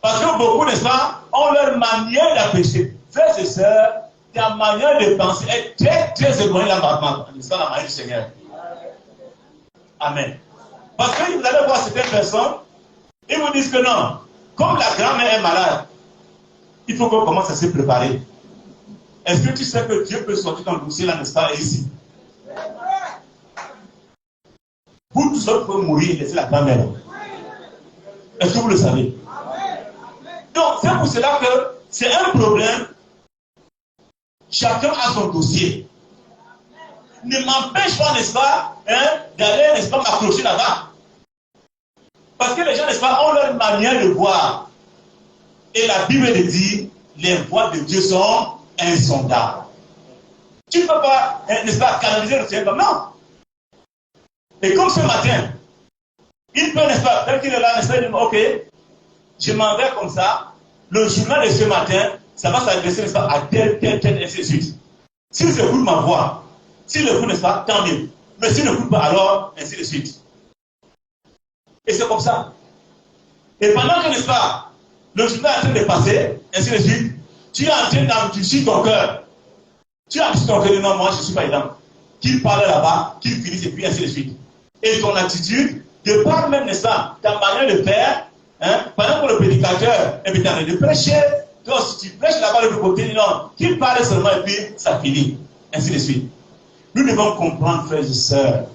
Parce que beaucoup, n'est-ce pas, ont leur manière d'apprécier. Frères et sœurs, ta manière de penser est très, très éloignée de la manière du Seigneur. Amen. Parce que vous allez voir certaines personnes, ils vous disent que non, comme la grand-mère est malade, il faut qu'on commence à se préparer. Est-ce que tu sais que Dieu peut sortir ton dossier là, n'est-ce pas, ici? Vous tous autres pouvez mourir et laisser la grand-mère. Est-ce que vous le savez? Donc, c'est pour cela que c'est un problème. Chacun a son dossier. Ne m'empêche pas, n'est-ce pas, d'aller, n'est-ce pas, m'accrocher là-bas. Parce que les gens, n'est-ce pas, ont leur manière de voir. Et la Bible dit, les voies de Dieu sont insondables. Tu ne peux pas, n'est-ce pas, canaliser le Seigneur. Non. Et comme ce matin, il peut, n'est-ce pas, tel qu'il est là, n'est-ce pas, il dit, ok, je m'en vais comme ça. Le journal de ce matin, ça va s'adresser, n'est-ce pas, à tel, ainsi de suite. S'il écoute ma voix, s'il écoute, n'est-ce pas, tant mieux. Mais s'il n'écoute pas, alors, ainsi de suite. Et c'est comme ça. Et pendant que, n'est-ce pas, le journal est en train de passer, ainsi de suite, tu es en train d'endurcir ton cœur. Tu as endurci ton cœur, non, moi je ne suis pas évident. Qu'il parle là-bas, qu'il finisse, et puis ainsi de suite. Et ton attitude, de par même, n'est-ce pas, ta manière de faire, pendant que le prédicateur est en train de prêcher, donc si tu prêches là-bas de l'autre côté, non, qu'il parle seulement, et puis ça finit, ainsi de suite. Nous devons comprendre, frères et sœurs,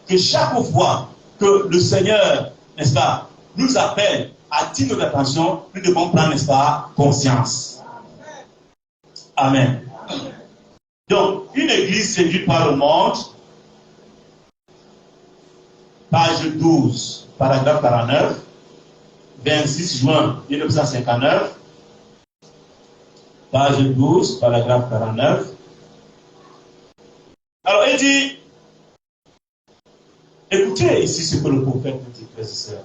que chaque fois que le Seigneur, n'est-ce pas, nous appelle à attirer notre attention, nous devons prendre, n'est-ce pas, conscience. Amen. Donc, une église séduite par le monde, page 12, paragraphe 49, 26 juin 1959, page 12, paragraphe 49. Alors, il dit, écoutez ici ce que le prophète dit, frères et sœurs.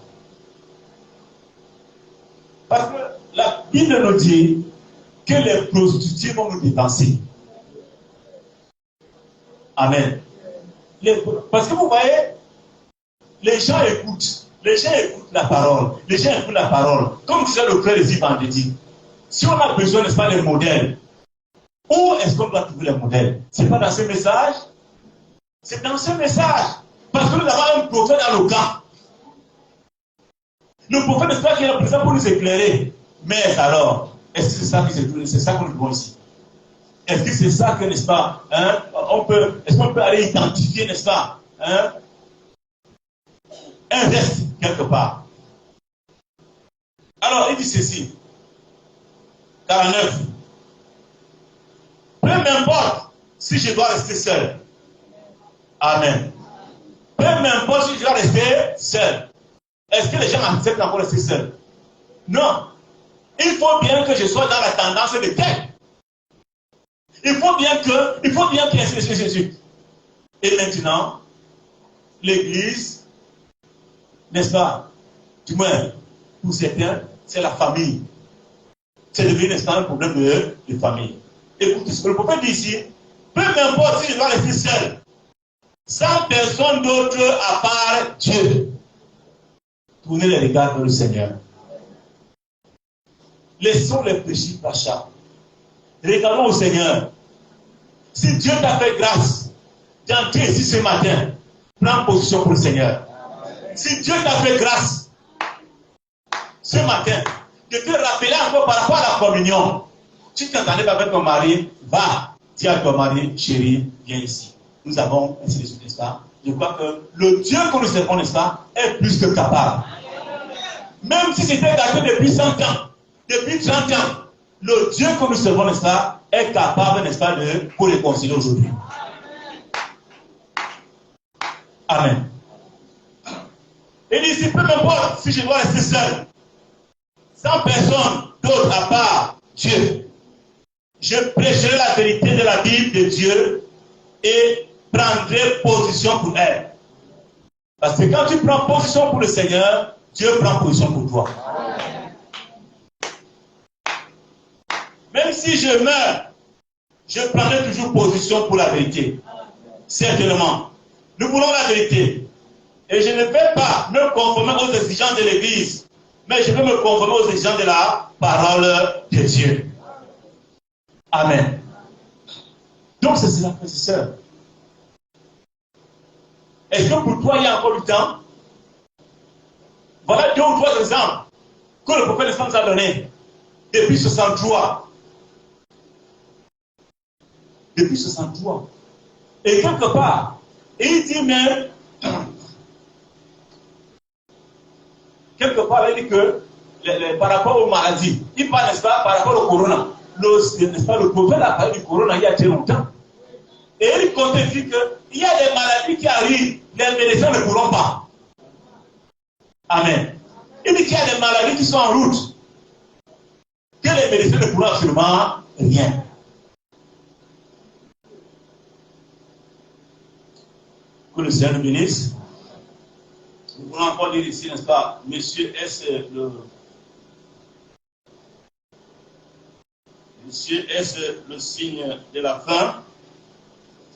Parce que la Bible nous dit que les prostituées vont nous dépenser. Amen. Parce que vous voyez, les gens écoutent la parole. Les gens écoutent la parole. Comme disait le frère ici vendredi. Si on a besoin, n'est-ce pas, des modèles, où est-ce qu'on doit trouver les modèles? Ce n'est pas dans ce message. C'est dans ce message. Parce que nous avons un prophète dans le camp. Le prophète, n'est-ce pas, qui est présent pour nous éclairer. Mais alors, est-ce que c'est ça qui se trouve? C'est ça qu'on nous voit ici. Est-ce que c'est ça que, n'est-ce pas, est-ce qu'on peut aller identifier, n'est-ce pas, un reste quelque part? Alors, il dit ceci. 49. Peu m'importe si je dois rester seul. Amen. Peu m'importe si je dois rester seul. Est-ce que les gens acceptent encore rester seuls? Non. Il faut bien que je sois dans la tendance de tête. Il faut bien qu'il y ait Jésus. Et maintenant, l'Église, n'est-ce pas, du moins, pour certains, c'est la famille. C'est devenu, n'est-ce pas, un problème de famille. Écoutez ce que le prophète dit ici. Peu importe si je dois rester seul, sans personne d'autre à part Dieu. Tournez les regards vers le Seigneur. Laissons les péchés d'achat. Regardons au Seigneur. Si Dieu t'a fait grâce d'entrer ici ce matin, prends position pour le Seigneur. Si Dieu t'a fait grâce ce matin, de te rappeler encore par rapport à la communion, tu t'entendais pas avec ton mari, va, dis à ton mari, chérie, viens ici. Nous avons ainsi de suite, n'est-ce pas? Je crois que le Dieu que nous servons, n'est-ce pas, est plus que capable. Même si c'était gâté depuis 100 ans, depuis 30 ans, le Dieu que nous servons, n'est-ce pas, est capable, n'est-ce pas, de pour réconcilier aujourd'hui. Amen. Et ici, peu importe si je dois rester seul, sans personne d'autre à part Dieu, je prêcherai la vérité de la Bible de Dieu et prendrai position pour elle. Parce que quand tu prends position pour le Seigneur, Dieu prend position pour toi. Même si je meurs, je prendrai toujours position pour la vérité. Certainement. Nous voulons la vérité. Et je ne vais pas me conformer aux exigences de l'Église, mais je vais me conformer aux exigences de la parole de Dieu. Amen. Donc c'est cela, frères et sœurs. Est-ce que pour toi, il y a encore du temps? Voilà 2 ou 3 exemples que le prophète nous a donnés depuis 63. Depuis 63. Et quelque part, il dit même, quelque part, il dit que par rapport aux maladies, il parle, n'est-ce pas, par rapport au corona. N'est-ce pas, le prophète a parlé du corona il y a très longtemps. Et il compte dire qu'il y a des maladies qui arrivent, les médecins ne pourront pas. Amen. Il dit qu'il y a des maladies qui sont en route, que les médecins ne pourront absolument rien. Que le Seigneur nous bénisse. Nous voulons encore dire ici, n'est-ce pas, Monsieur, est-ce le signe de la fin?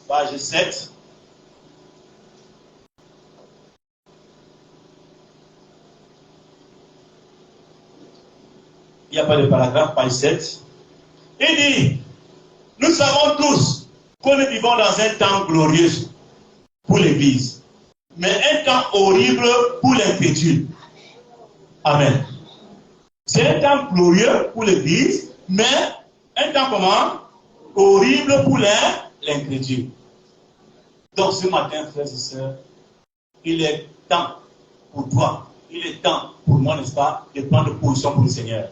Page 7. Il n'y a pas de paragraphe, page 7. Il dit, nous savons tous que nous vivons dans un temps glorieux pour l'Église, mais un temps horrible pour l'incrédule. Amen. C'est un temps glorieux pour l'Église, mais un temps comment? Horrible pour l'incrédule. Donc ce matin, frères et sœurs, il est temps pour toi, il est temps pour moi, n'est-ce pas, de prendre position pour le Seigneur.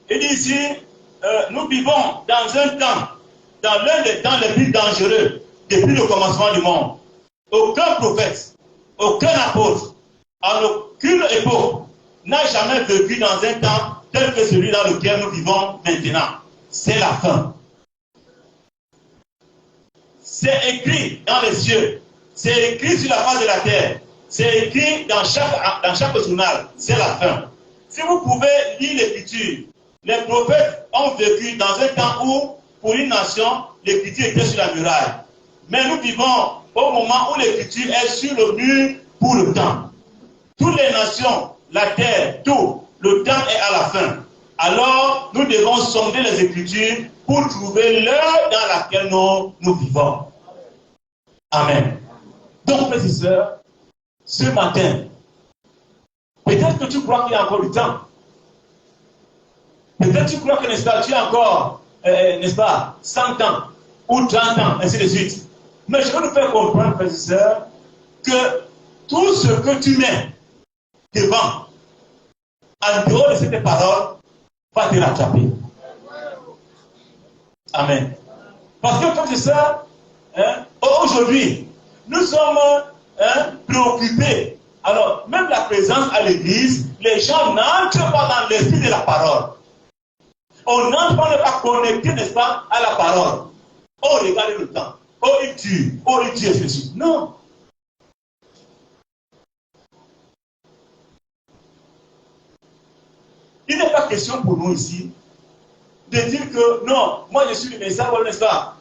Il dit ici, nous vivons dans un temps, dans l'un des temps les plus dangereux depuis le commencement du monde. Aucun prophète, aucun apôtre, en aucune époque, n'a jamais vécu dans un temps tel que celui dans lequel nous vivons maintenant. C'est la fin. C'est écrit dans les cieux, c'est écrit sur la face de la terre, c'est écrit dans chaque journal, c'est la fin. Si vous pouvez lire l'Écriture, les prophètes ont vécu dans un temps où, pour une nation, l'Écriture était sur la muraille. Mais nous vivons au moment où l'Écriture est sur le mur pour le temps. Toutes les nations, la terre, tout, le temps est à la fin. Alors, nous devons sonder les Écritures pour trouver l'heure dans laquelle nous vivons. Amen. Donc, frères et sœurs, ce matin, peut-être que tu crois qu'il y a encore du temps. Peut-être que tu crois que, n'est-ce pas, tu as encore, n'est-ce pas, 100 ans ou 30 ans, ainsi de suite. Mais je veux nous faire comprendre, frères et sœurs, que tout ce que tu mets devant, en dehors de cette parole, va te rattraper. Amen. Parce que, frères et sœurs, aujourd'hui, nous sommes préoccupés. Alors, même la présence à l'église, les gens n'entrent pas dans l'esprit de la parole. On n'entre pas, n'est pas connecté, n'est-ce pas, à la parole. Oh, regardez le temps. Oh, il tue, ainsi de suite. Non. pas question pour nous ici de dire que non, moi je suis le message, n'est-ce pas,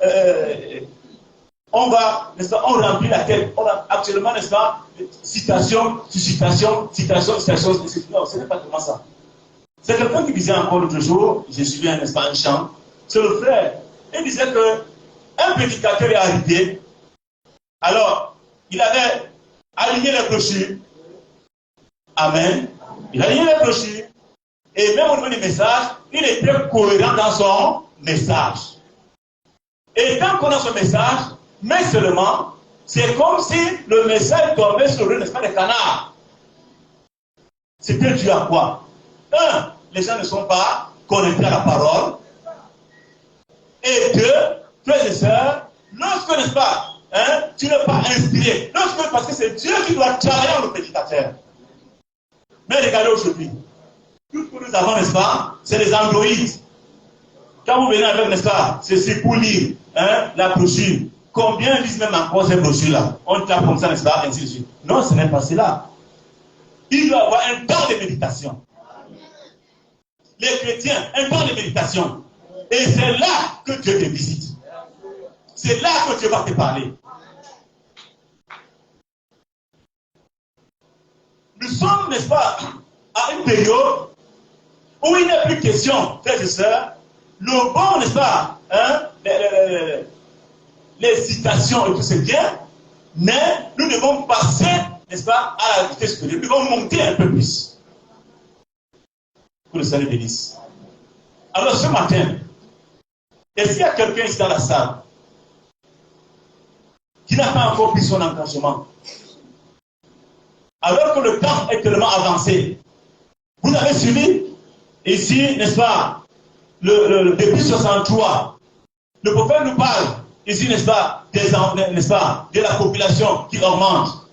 on va, n'est-ce pas, on remplit la tête. On a actuellement, n'est-ce pas, citation, citation, citation, citation. Non, ce n'est pas vraiment ça. C'est quelqu'un qui disait encore l'autre jour, j'ai suivi un, n'est-ce pas, un chant, c'est le frère. Il disait que un prédicateur est arrivé. Alors, il avait aligné les brochures. Amen. Il a aligné les brochures. Et même au niveau du message, il était cohérent dans son message. Et tant qu'on a ce message, mais seulement, c'est comme si le message tombait sur le, n'est-ce pas, des canards. C'était dû à quoi? Un, les gens ne sont pas connectés à la parole. Et deux, frères et sœurs, lorsque, n'est-ce pas, hein, tu n'es pas inspiré, lorsque, parce que c'est Dieu qui doit travailler dans le prédicateur. Mais regardez aujourd'hui, tout ce que nous avons, n'est-ce pas, c'est les androïdes. Quand vous venez avec, n'est-ce pas, c'est pour lire, hein, la brochure. Combien disent même encore ces brochures-là? On tape comme ça, n'est-ce pas, ainsi de suite. Non, ce n'est pas cela. Il doit y avoir un temps de méditation. Les chrétiens, un temps de méditation. Et c'est là que Dieu te visite. C'est là que Dieu va te parler. Nous sommes, n'est-ce pas, à une période où il n'est plus question, frères et sœurs, le bon, n'est-ce pas, hein, les citations et tout c'est bien, mais nous devons passer, n'est-ce pas, à la vitesse supérieure. Nous devons monter un peu plus. Pour le salut bénisse. Alors ce matin, est-ce qu'il y a quelqu'un ici dans la salle qui n'a pas encore pris son engagement? Alors que le temps est tellement avancé. Vous avez suivi ici, n'est-ce pas, depuis 63, le prophète nous parle ici, n'est-ce pas, n'est-ce pas, de la population qui augmente,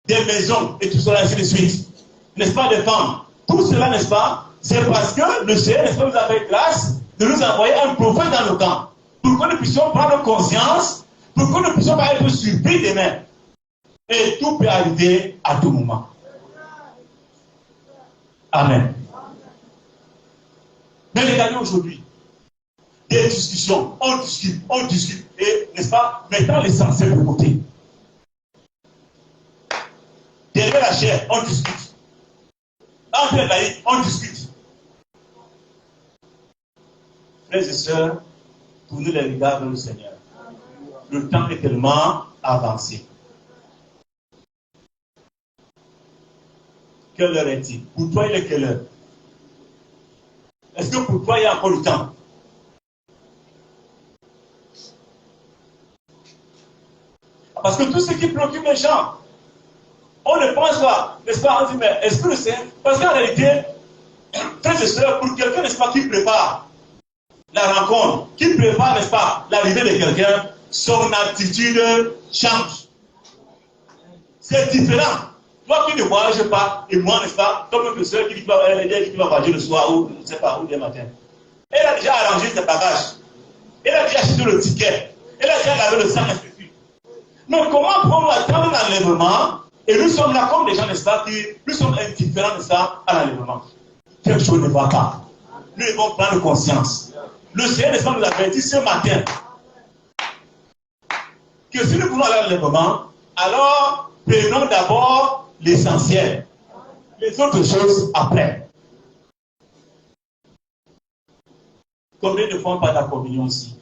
des maisons et tout cela, ainsi de suite. N'est-ce pas, des femmes. Tout cela, n'est-ce pas, c'est parce que le Seigneur, n'est-ce pas, nous a fait grâce de nous envoyer un prophète dans le camp, pour que nous puissions prendre conscience, pour que nous puissions pas être surpris demain. Et tout peut arriver à tout moment. Amen. Mais regardez aujourd'hui, des discussions, on discute, et, n'est-ce pas, mettant l'essentiel de côté. Derrière la chair, on discute. Entre les laïcs, on discute. Frères et sœurs, tournez les regards vers le Seigneur. Le temps est tellement avancé. Quelle heure est-il? Pour toi, il est quelle heure? Est-ce que pour toi, il y a encore le temps? Parce que tout ce qui préoccupe les gens, on ne pense pas, n'est-ce pas? On dit, mais est-ce que le Seigneur... Parce qu'en réalité, frères et sœurs, pour quelqu'un, n'est-ce pas, qui prépare la rencontre, qui prépare, n'est-ce pas, l'arrivée de quelqu'un, son attitude change. C'est différent. Toi qui ne voyages pas, et moi, n'est-ce pas, comme une soeur qui va voyager le soir ou, je ne sais pas, ou le matin. Elle a déjà arrangé ses bagages. Elle a déjà acheté le ticket. Elle a déjà lavé le sang, ainsi de suite. Mais comment pouvons-nous attendre l'enlèvement et nous sommes là comme des gens, n'est-ce pas, qui nous sommes indifférents, n'est-ce pas, à l'enlèvement? Quelque chose ne va pas. Nous devons prendre conscience. Le Seigneur, n'est-ce pas, nous avertit ce matin que si nous voulons aller à l'enlèvement, alors prenons d'abord l'essentiel. Les autres choses après. Combien de fois on parle de la communion ici?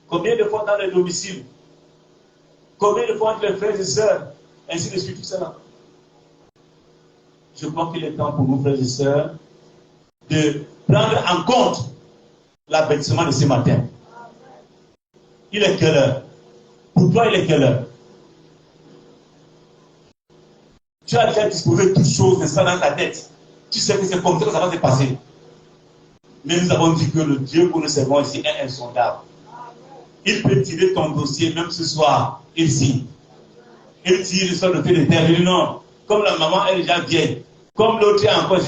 Combien de fois dans les domiciles? Combien de fois entre les frères et sœurs? Ainsi de suite, tout cela. Je crois qu'il est temps pour nous, frères et sœurs, de prendre en compte l'avertissement de ce matin. Il est quelle heure? Pour toi, il est quelle heure? Tu as déjà disposé toutes choses, n'est-ce pas, dans ta tête. Tu sais que c'est comme ça que ça va se passer. Mais nous avons dit que le Dieu que nous servons ici est insondable. Il peut tirer ton dossier même ce soir, ici. Il tire sur le fait de terre. Il dit non, comme la maman elle est déjà vieille, comme l'autre est encore,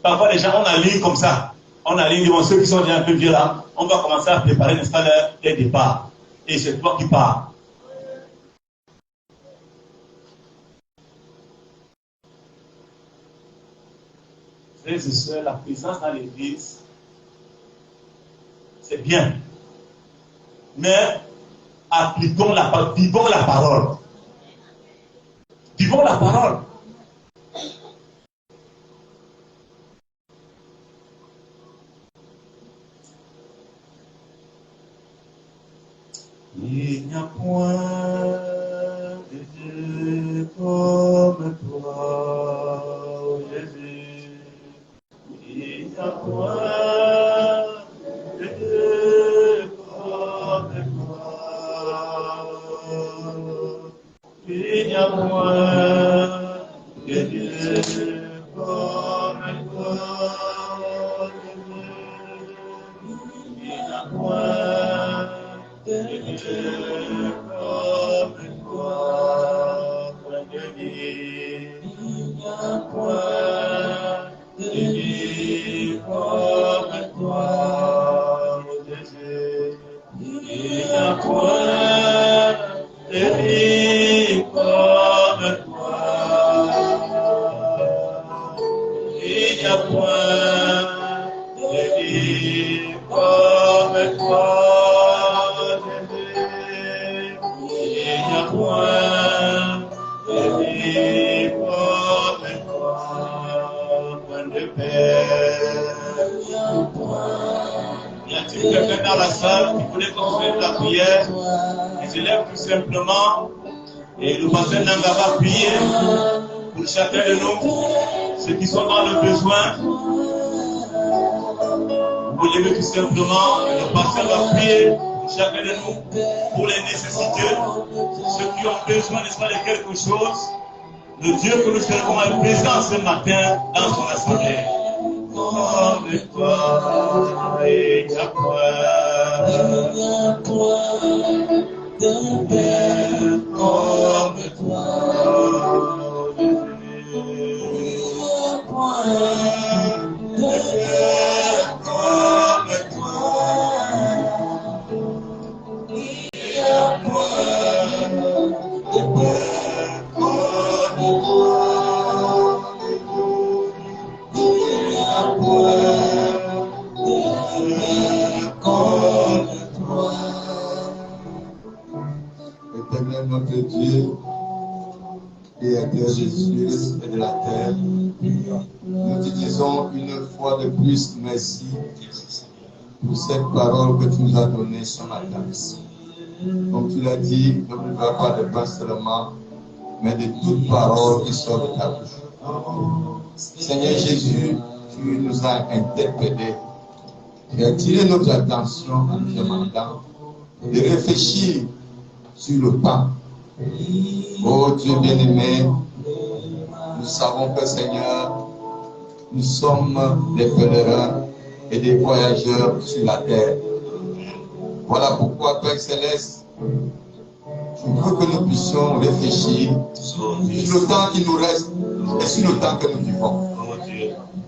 parfois les gens, on aligne comme ça. On aligne, bon, ceux qui sont déjà un peu vieux là, on va commencer à préparer, n'est-ce pas, leur départ. Et c'est toi qui pars. Frères et sœurs, la présence dans l'église, c'est bien. Mais appliquons la parole, vivons la parole. Vivons la parole. Il n'y a point de Dieu comme toi, oh Jésus. Il n'y a point de Dieu comme toi. Il n'y a point de Dieu comme toi. Il n'y a point de Dieu comme toi, point de vie. Il n'y a point de Dieu comme toi, oh Jésus. Il n'y a point de Dieu comme toi. Il n'y a point de Dieu comme toi. Il n'y a point de vie comme toi, point de paix. Y a-t-il quelqu'un dans la salle qui voulait qu'on fasse la prière? Les élèves tout simplement, et le pasteur Nanga va prier pour chacun de nous, ceux qui sont dans le besoin. Vous levez tout simplement, et le pasteur va prier pour chacun de nous, pour les nécessiteux, ceux qui ont besoin, n'est-ce pas, de quelque chose. Le Dieu que nous servons est présent ce matin dans son assemblée. Comme toi, il n'y a point de Père comme toi. Il n'y a point de Père comme toi. Il n'y a point de Père comme toi. Il n'y a point de Père comme toi. Éternel notre Dieu, Créateur des cieux et de la terre, nous te disons une fois de plus merci pour cette parole que tu nous as donnée ce matin. Comme tu l'as dit, ne vivra pas de pain seulement, mais de toute parole qui sort de ta bouche. Seigneur Jésus, tu nous as interpellés. Tu as attiré notre attention en nous demandant de réfléchir sur le pain. Oh Dieu bien-aimé, nous savons que Seigneur, nous sommes des pèlerins et des voyageurs sur la terre. Voilà pourquoi, Père Céleste, je veux que nous puissions réfléchir sur le temps qui nous reste et sur le temps que nous vivons.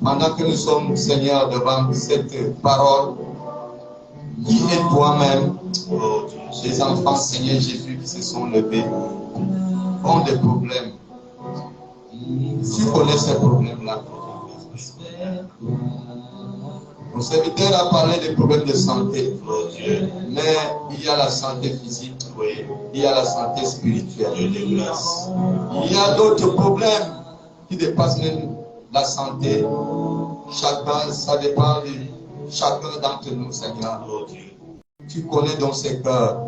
Pendant que nous sommes, Seigneur, devant cette parole, qui est toi-même, les enfants, Seigneur Jésus, qui se sont levés, ont des problèmes. Tu connais ces problèmes-là. Mon serviteur a parlé des problèmes de santé, mais il y a la santé physique, il y a la santé spirituelle. Il y a d'autres problèmes qui dépassent même la santé. Chacun, ça dépend de chacun d'entre nous, Seigneur. Tu connais donc ces cœurs,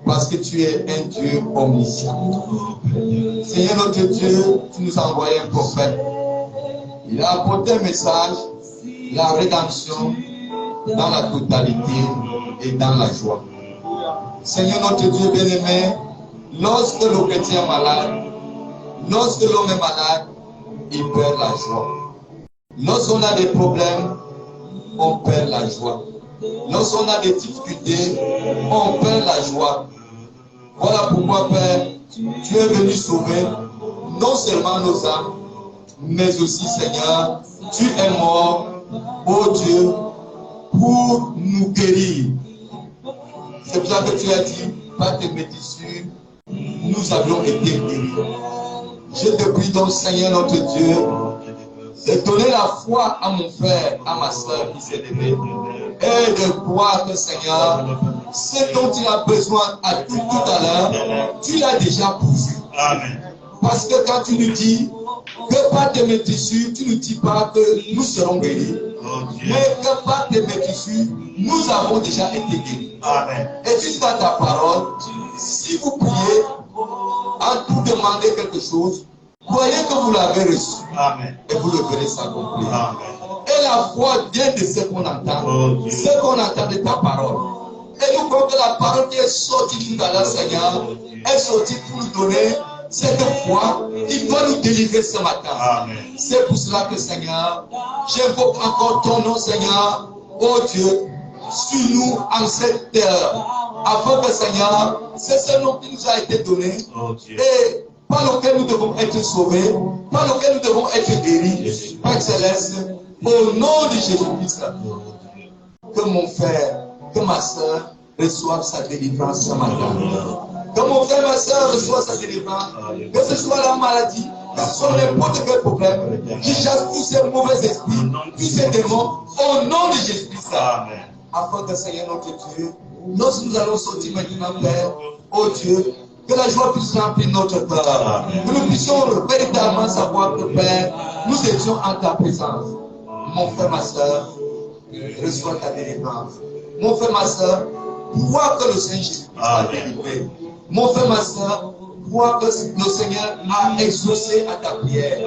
parce que tu es un Dieu omniscient. Seigneur notre Dieu, tu nous as envoyé un prophète. Il a apporté un message, la rédemption dans la totalité et dans la joie. Seigneur notre Dieu bien-aimé, lorsque le chrétien est malade, lorsque l'homme est malade, il perd la joie. Lorsqu'on a des problèmes, on perd la joie. Lorsqu'on a des difficultés, on perd la joie. Voilà pourquoi, Père, tu es venu sauver non seulement nos âmes, mais aussi, Seigneur, tu es mort, ô Dieu, pour nous guérir. C'est pour ça que tu as dit, par tes médicures, nous avions été guéris. Je te prie donc, Seigneur notre Dieu, de donner la foi à mon frère, à ma soeur qui s'est levée. Et de croire que Seigneur, ce dont il a besoin à tout à l'heure, tu l'as déjà pourvu. Amen. Parce que quand tu nous dis que par tes métissures, tu ne dis pas que nous serons guéris. Mais que par tes métissures, nous avons déjà été guéris. Amen. Et tu dis dans ta parole, si vous priez, en tout demander quelque chose, croyez que vous l'avez reçu. Amen. Et vous le verrez s'accomplir. Amen. Et la foi vient de ce qu'on entend. Ce qu'on entend de ta parole. Et nous croyons que la parole qui est sortie tout à l'heure, Seigneur, est sortie pour nous donner cette foi qui doit nous délivrer ce matin. C'est pour cela que, Seigneur, j'invoque encore ton nom, Seigneur, oh Dieu, sur nous en cette terre, afin que, Seigneur, c'est ce nom qui nous a été donné, et par lequel nous devons être sauvés, par lequel nous devons être guéris, Père Céleste, au nom de Jésus-Christ. Que mon frère, que ma soeur reçoivent sa délivrance ce matin. Que mon frère, ma soeur reçoivent sa délivrance. Que ce soit la maladie, que ce soit n'importe quel problème, qui chasse tous ces mauvais esprits, tous ces démons, au nom de Jésus-Christ. Afin que, Seigneur notre Dieu, lorsque nous allons sortir maintenant, Père, oh Dieu, que la joie puisse remplir notre cœur. Que nous puissions véritablement savoir que, Père, nous étions en ta présence. Mon frère, ma soeur, reçois ta délivrance. Mon frère, ma soeur, vois que le Seigneur Jésus a délivré. Mon frère, ma soeur, vois que le Seigneur a exaucé à ta prière.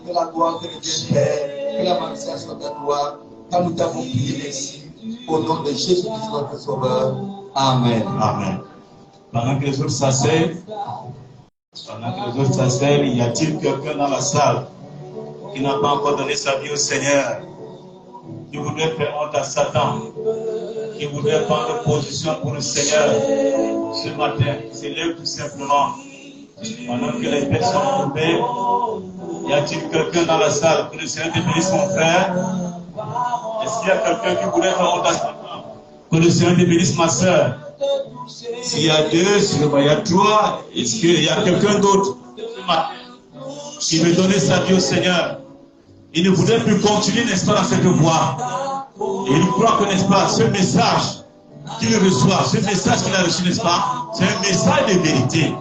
Que la gloire te revienne, Père, que la magnification soit ta gloire, car nous t'avons prié ainsi, au nom de Jésus-Christ, notre Sauveur. Amen. Amen. Pendant que les autres s'asseyent, y a-t-il quelqu'un dans la salle qui n'a pas encore donné sa vie au Seigneur, qui voudrait faire honte à Satan, qui voudrait prendre position pour le Seigneur ce matin, qui s'élève tout simplement? Pendant que les personnes sont tombées, y a-t-il quelqu'un dans la salle? Que le Seigneur te bénisse, mon frère. Est-ce qu'il y a quelqu'un qui voudrait faire honte à Satan? Que le Seigneur te bénisse, ma soeur. S'il y a deux, il y a trois, est-ce qu'il y a quelqu'un d'autre qui veut donner sa vie au Seigneur? Il ne voudrait plus continuer, n'est-ce pas, dans cette voie. Et il croit que, n'est-ce pas, ce message qu'il reçoit, ce message qu'il a reçu, n'est-ce pas, c'est un message de vérité.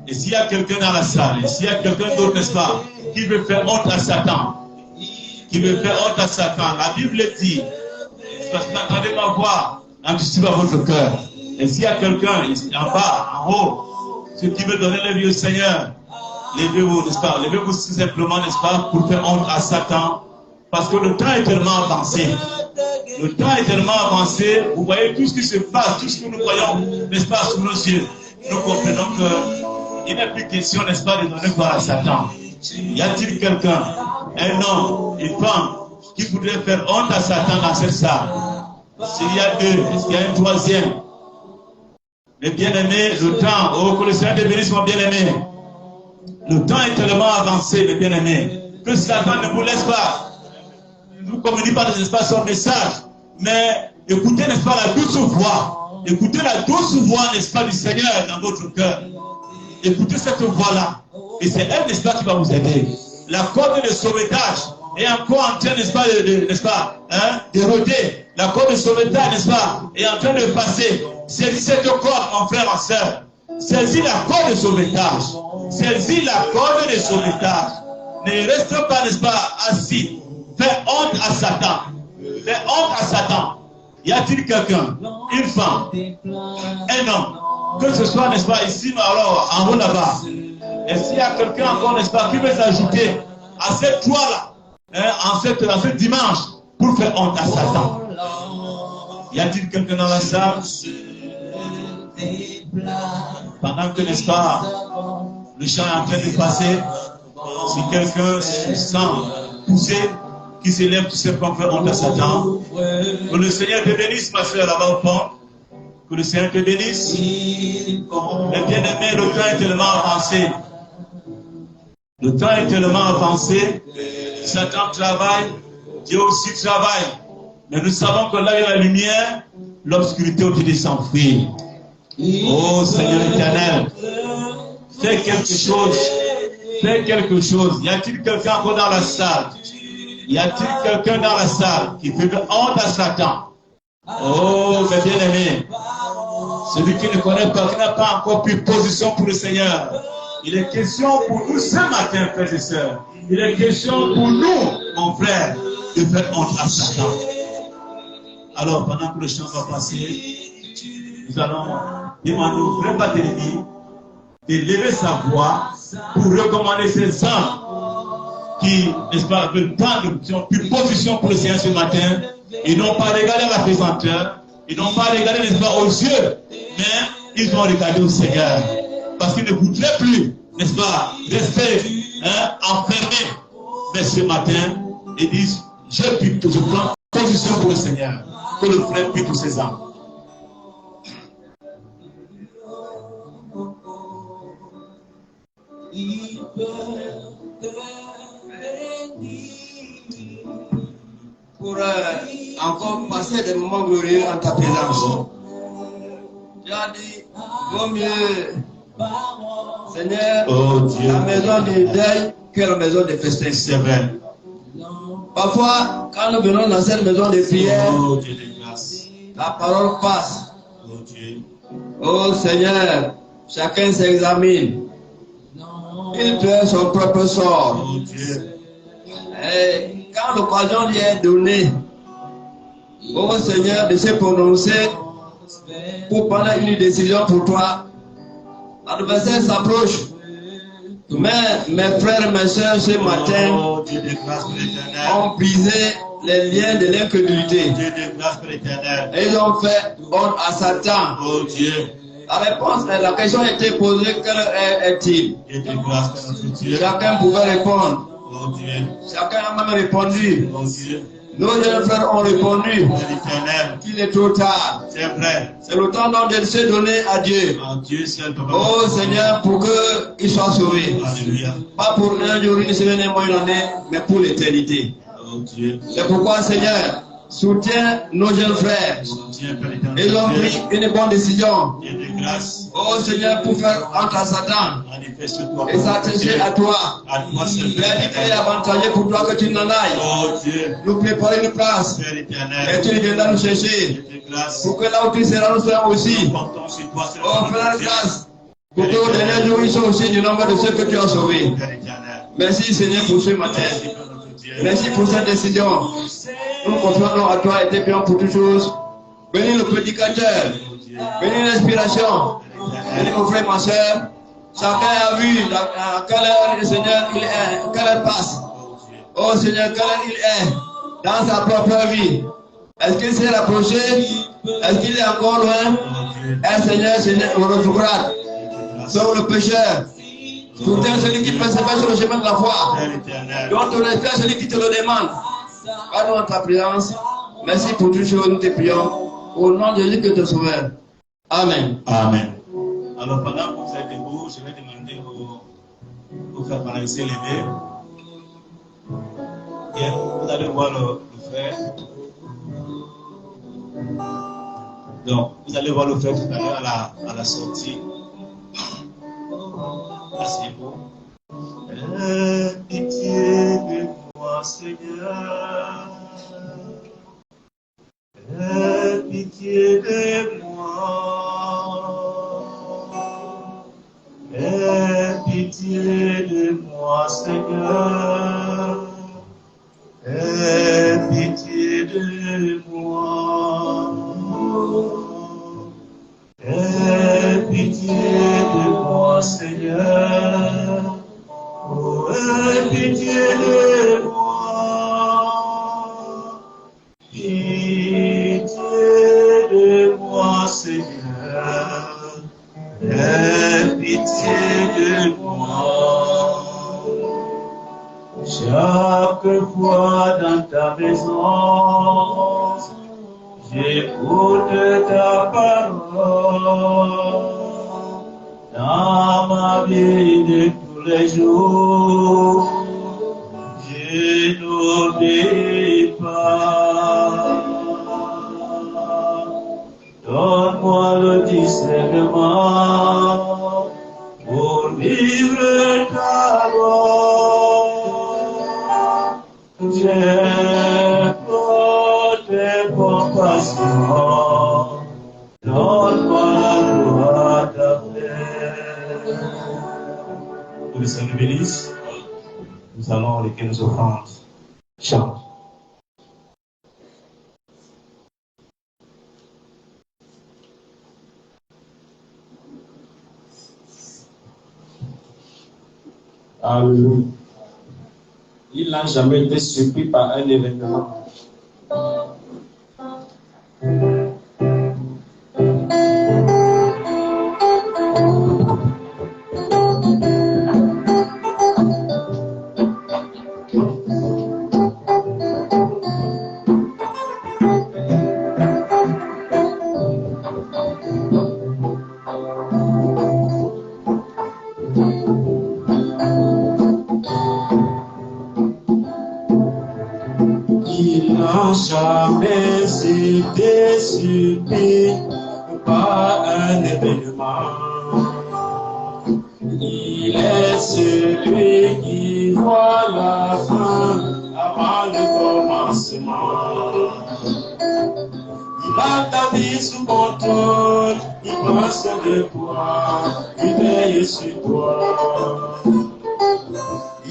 Et s'il y a quelqu'un dans la salle, et s'il y a quelqu'un d'autre, n'est-ce pas, qui veut faire honte à Satan, la Bible dit, parce que vous entendez ma voix, anticipez à votre cœur. Et s'il y a quelqu'un en bas, en haut, ceux qui veulent donner la vie au Seigneur, levez-vous, n'est-ce pas? Levez-vous tout simplement, n'est-ce pas, pour faire honte à Satan. Parce que le temps est tellement avancé. Le temps est tellement avancé. Vous voyez tout ce qui se passe, tout ce que nous voyons, n'est-ce pas, sous nos yeux. Nous comprenons qu'il n'est plus question, n'est-ce pas, de donner gloire à Satan. Y a-t-il quelqu'un, un homme, une femme, qui voudrait faire honte à Satan dans cette salle? S'il y a deux, est-ce qu'il y a un troisième? Les bien-aimés, le temps, oh, que le Seigneur te bénisse, mon bien-aimé. Le temps est tellement avancé, mes bien-aimés, que Satan ne vous laisse pas. Ne vous communique pas, n'est-ce pas, son message. Mais écoutez, n'est-ce pas, la douce voix. Écoutez la douce voix, n'est-ce pas, du Seigneur dans votre cœur. Écoutez cette voix-là. Et c'est elle, n'est-ce pas, qui va vous aider. La corde de sauvetage est encore en train, n'est-ce pas, n'est-ce pas, de rôder. La corde de sauvetage, n'est-ce pas, est en train de passer. Saisis cette corde, mon frère, ma soeur. Saisis la corde de sauvetage. Saisis la corde de sauvetage. Ne reste pas, n'est-ce pas, assis. Fais honte à Satan. Fais honte à Satan. Y a-t-il quelqu'un, une femme, un homme, que ce soit, n'est-ce pas, ici, alors, en haut là-bas. Et s'il y a quelqu'un encore, n'est-ce pas, qui veut s'ajouter à cette toile-là, en ce dimanche, pour faire honte à Satan? Y a-t-il quelqu'un dans la salle? Pendant que, n'est-ce pas, le chant est en train de passer, si quelqu'un se sent poussé, qui s'élève tout simplement pour faire honte à Satan, que le Seigneur te bénisse, ma soeur, là-bas au fond. Que le Seigneur te bénisse. Mais bien aimé, le temps est tellement avancé. Le temps est tellement avancé. Satan travaille, Dieu aussi travaille. Mais nous savons que là il y a la lumière, l'obscurité au-dessus s'enfuit. Oh Seigneur éternel, fais quelque chose. Fais quelque chose. Y a-t-il quelqu'un encore dans la salle Y a-t-il quelqu'un dans la salle qui fait de honte à Satan? Oh, mes bien-aimés, celui qui ne connaît pas, qui n'a pas encore pris position pour le Seigneur. Il est question pour nous ce matin, frères et sœurs. Il est question pour nous, mon frère, de faire honte à Satan. Alors, pendant que le chant va passer, nous allons demander au frère Barthélemy de lever sa voix pour recommander ces hommes qui, n'est-ce pas, veulent prendre, qui ont pris position pour le Seigneur ce matin. Ils n'ont pas regardé la présenteur, ils n'ont pas regardé, n'est-ce pas, aux yeux, mais ils ont regardé au Seigneur. Parce qu'ils ne voudraient plus, n'est-ce pas, rester enfermés. Mais ce matin, ils disent, je prends position pour le Seigneur. Que le frère prie pour ses âmes. Pour encore passer des moments glorieux en ta présence. Tu as dit, vaut mieux, Seigneur, la maison de deuil que la maison de festin. C'est vrai. Parfois, quand nous venons dans cette maison de prière, la parole passe. Oh Seigneur, chacun s'examine. Il fait son propre sort. Et quand l'occasion lui est donnée, oh Seigneur, de se prononcer pour prendre une décision pour toi, l'adversaire s'approche. Mais mes frères et mes soeurs, ce matin, ont brisé les liens de l'incrédulité. Et ils ont fait honte à Satan. La réponse, la question a été posée, quelle est-il? Chacun pouvait répondre. Chacun a même répondu. Nos jeunes frères ont répondu qu'il est trop tard. C'est vrai. C'est le temps donc de se donner à Dieu. Oh Seigneur, pour qu'il soit sauvé. Pas pour un jour, une semaine, une année, mais pour l'éternité. C'est pourquoi, Seigneur, soutiens nos jeunes frères. Ils ont pris une bonne décision. Oh Seigneur, pour faire entre Satan et s'attacher à toi. Faire est avantageux pour toi que tu n'en ailles. Nous préparer une place. Et tu viendras nous chercher. Pour que là où tu seras, nous serons aussi. Oh, fais la grâce. Pour que au dernier jour, ils soient aussi du nombre de ceux que tu as sauvés. Merci Seigneur pour ce matin. Merci pour cette décision. Nous confions à toi et te prions pour toutes choses. Bénis le prédicateur. Bénis l'inspiration. Bénis mon frère, ma soeur. Chacun a vu à quelle heure le Seigneur il est, quelle heure passe. Oh Seigneur, quelle heure il est dans sa propre vie. Est-ce qu'il s'est rapproché? Est-ce qu'il est encore loin? Et Seigneur, on retrouvera. Sauve le pécheur. Soutiens celui qui persévère sur le chemin de la foi. Donc ton esprit, celui qui te le demande. Pardon en ta présence. Merci pour toutes choses, nous te prions. Au nom de Jésus que te sauveur. Amen. Amen. Alors pendant que vous êtes debout, je vais demander aux frères paralyser les mains. Et vous allez voir le frère. Donc, vous allez voir le frère tout à l'heure à la sortie. Là, c'est beau. Aie pitié de moi, Seigneur. Aie pitié de moi. Aie pitié de moi, Seigneur. Aie pitié de moi. Aie pitié de moi, Seigneur. Oh, aie pitié de moi. Pitié de moi, Seigneur. Aie pitié de moi. Chaque fois dans ta présence, j'écoute ta parole. Dans ma vie de tous les jours, je n'oublie pas. Donne-moi le discernement pour vivre ta loi. J'ai pour tes compassions, donne-moi la gloire d'après. Que le Seigneur nous bénisse. Nous allons avec nos offrandes. Chante. Alléluia. Il n'a jamais été surpris par un événement. Jamais été surpris par un événement. Il est celui qui voit la fin avant le commencement. Il a ta vie sous contrôle, il pense de toi, il veille sur toi.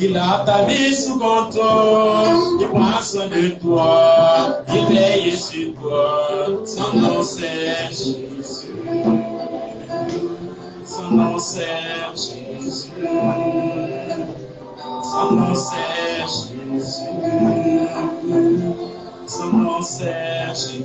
Il a ta vie sous contrôle, il prend soin de toi, il veille sur toi. Son nom c'est Jésus. Son nom c'est Jésus. Son nom c'est Jésus. Son nom c'est Jésus.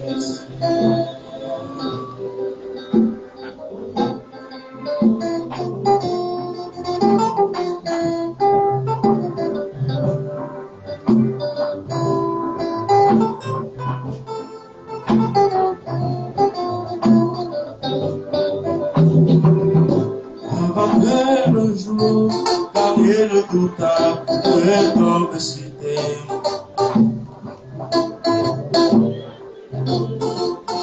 Le jour, car il ne douta que tombe sur terre.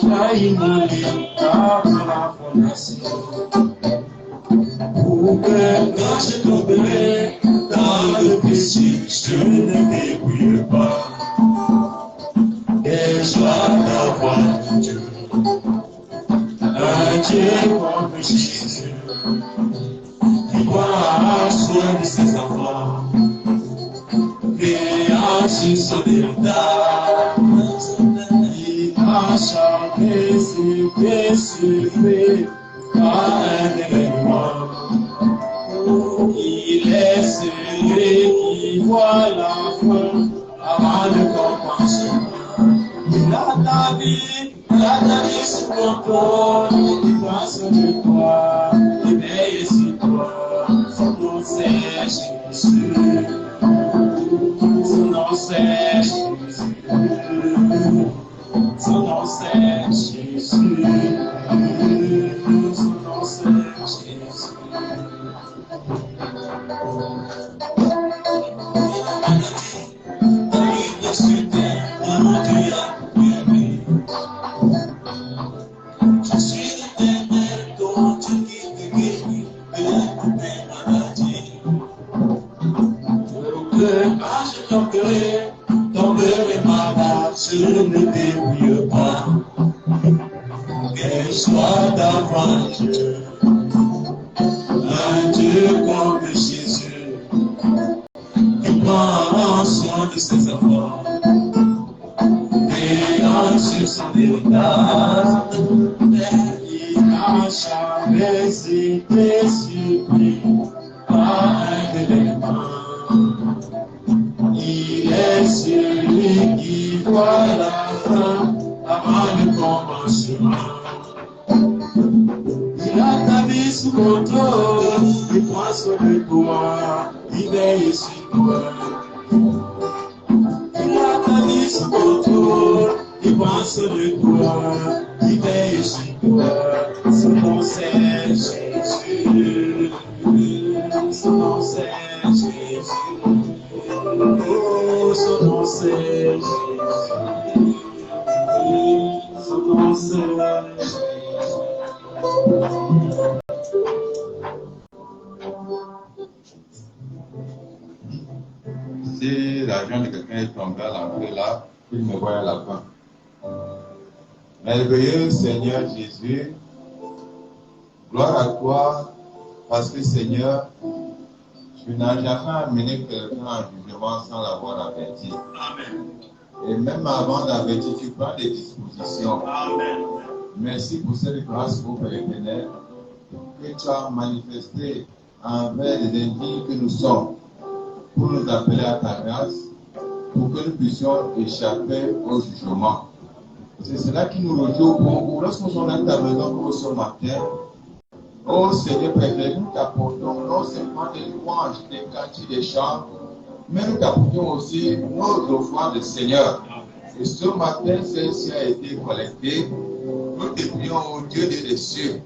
Jaillit mon lit après la fondation, pour que quand je tomberai dans le péché, je ne m'ébrouille pas. Et sois d'avoir Dieu, un Dieu comme Jésus. Prends soin de ses enfants, et en son état, il a jamais été surpris par un événement. Il est celui qui voit la fin avant le commencement. Il a ta vie sous contrôle, il prend soin de toi, il veille sur toi. Son nom c'est Jésus. Son nom c'est Jésus. Son nom c'est Jésus. Son nom c'est Jésus. Je suis l'éternel dont tu guides quand je tomberai malade, je ne débrouille pas. Qu'elle soit devant Dieu, un Dieu comme Jésus, qui prend soin de ses enfants, et en sur son héritage, il n'a jamais été surpris par un événement. Il est celui qui voit la fin avant le commencement. Il a ta vie sous contrôle, il prend soin de toi, il veille sur toi. Il a ta vie sous contrôle, il prend soin de toi, il veille sur toi. Son nom c'est Jésus. Son nom c'est Jésus. Oh, son nom c'est Jésus. Son nom c'est Jésus. C'est la l'avion de quelqu'un est tombé à l'entrée là, il me voit à la fin. Merveilleux Seigneur Jésus, gloire à toi, parce que Seigneur, tu n'as jamais amené quelqu'un en jugement sans l'avoir averti. Amen. Et même avant d'avertir, tu prends des dispositions. Amen. Merci pour cette grâce, ô Père éternel, que tu as manifesté envers les indignes que nous sommes, pour nous appeler à ta grâce, pour que nous puissions échapper au jugement. C'est cela qui nous réjouit au Congo. Lorsque nous sommes dans ta maison pour ce matin, ô Seigneur Père, nous t'apportons non seulement des louanges, des cantiques, des chants, mais nous t'apportons aussi nos offrandes, Seigneur. Et ce matin, celle-ci a été collectée. Nous te prions au Dieu des cieux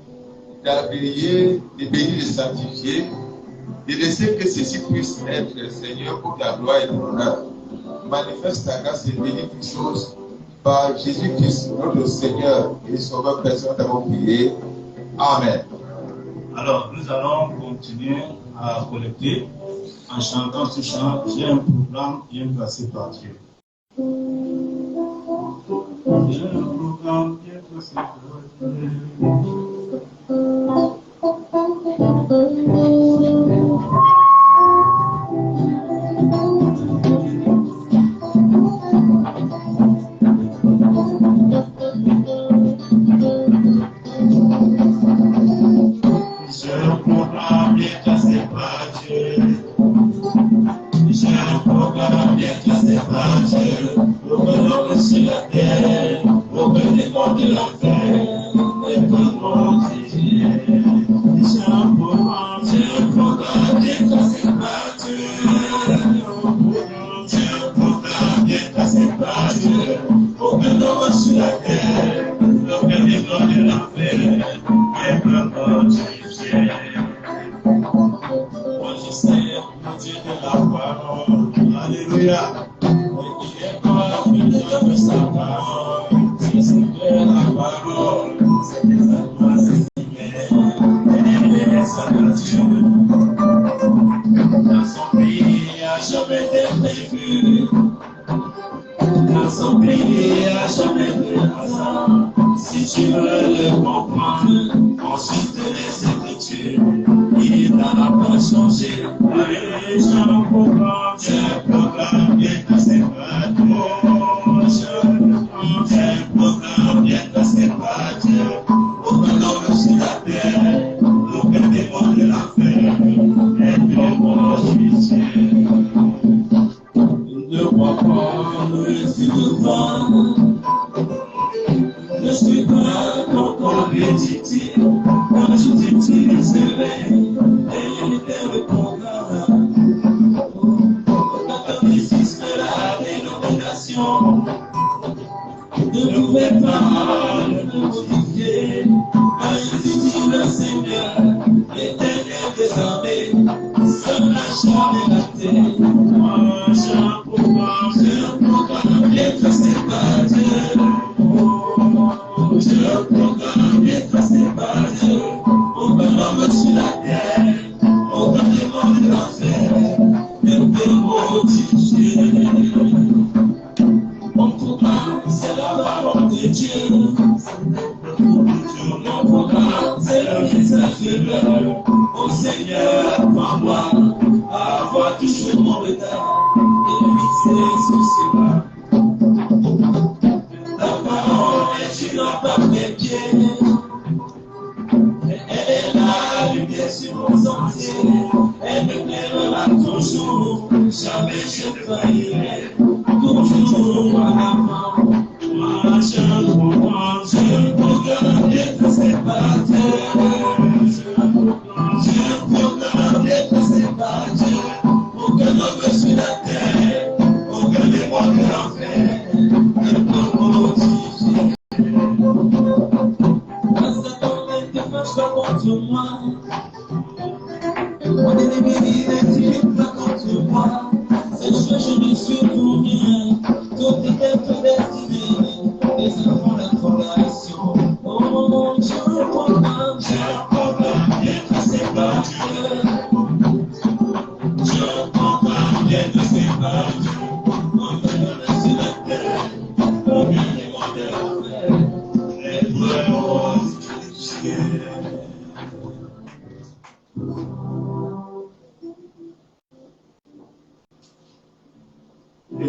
d'agréer, de bénir, de sanctifier, de laisser que ceci puisse être, Seigneur, pour ta gloire et ton honneur. Manifeste ta grâce et bénis toutes choses par Jésus-Christ, notre Seigneur et Sauveur personne d'avons prié. Amen. Alors, nous allons continuer à collecter en chantant ce chant. J'ai un programme bien placé par Dieu. J'ai un programme bien placé par Dieu.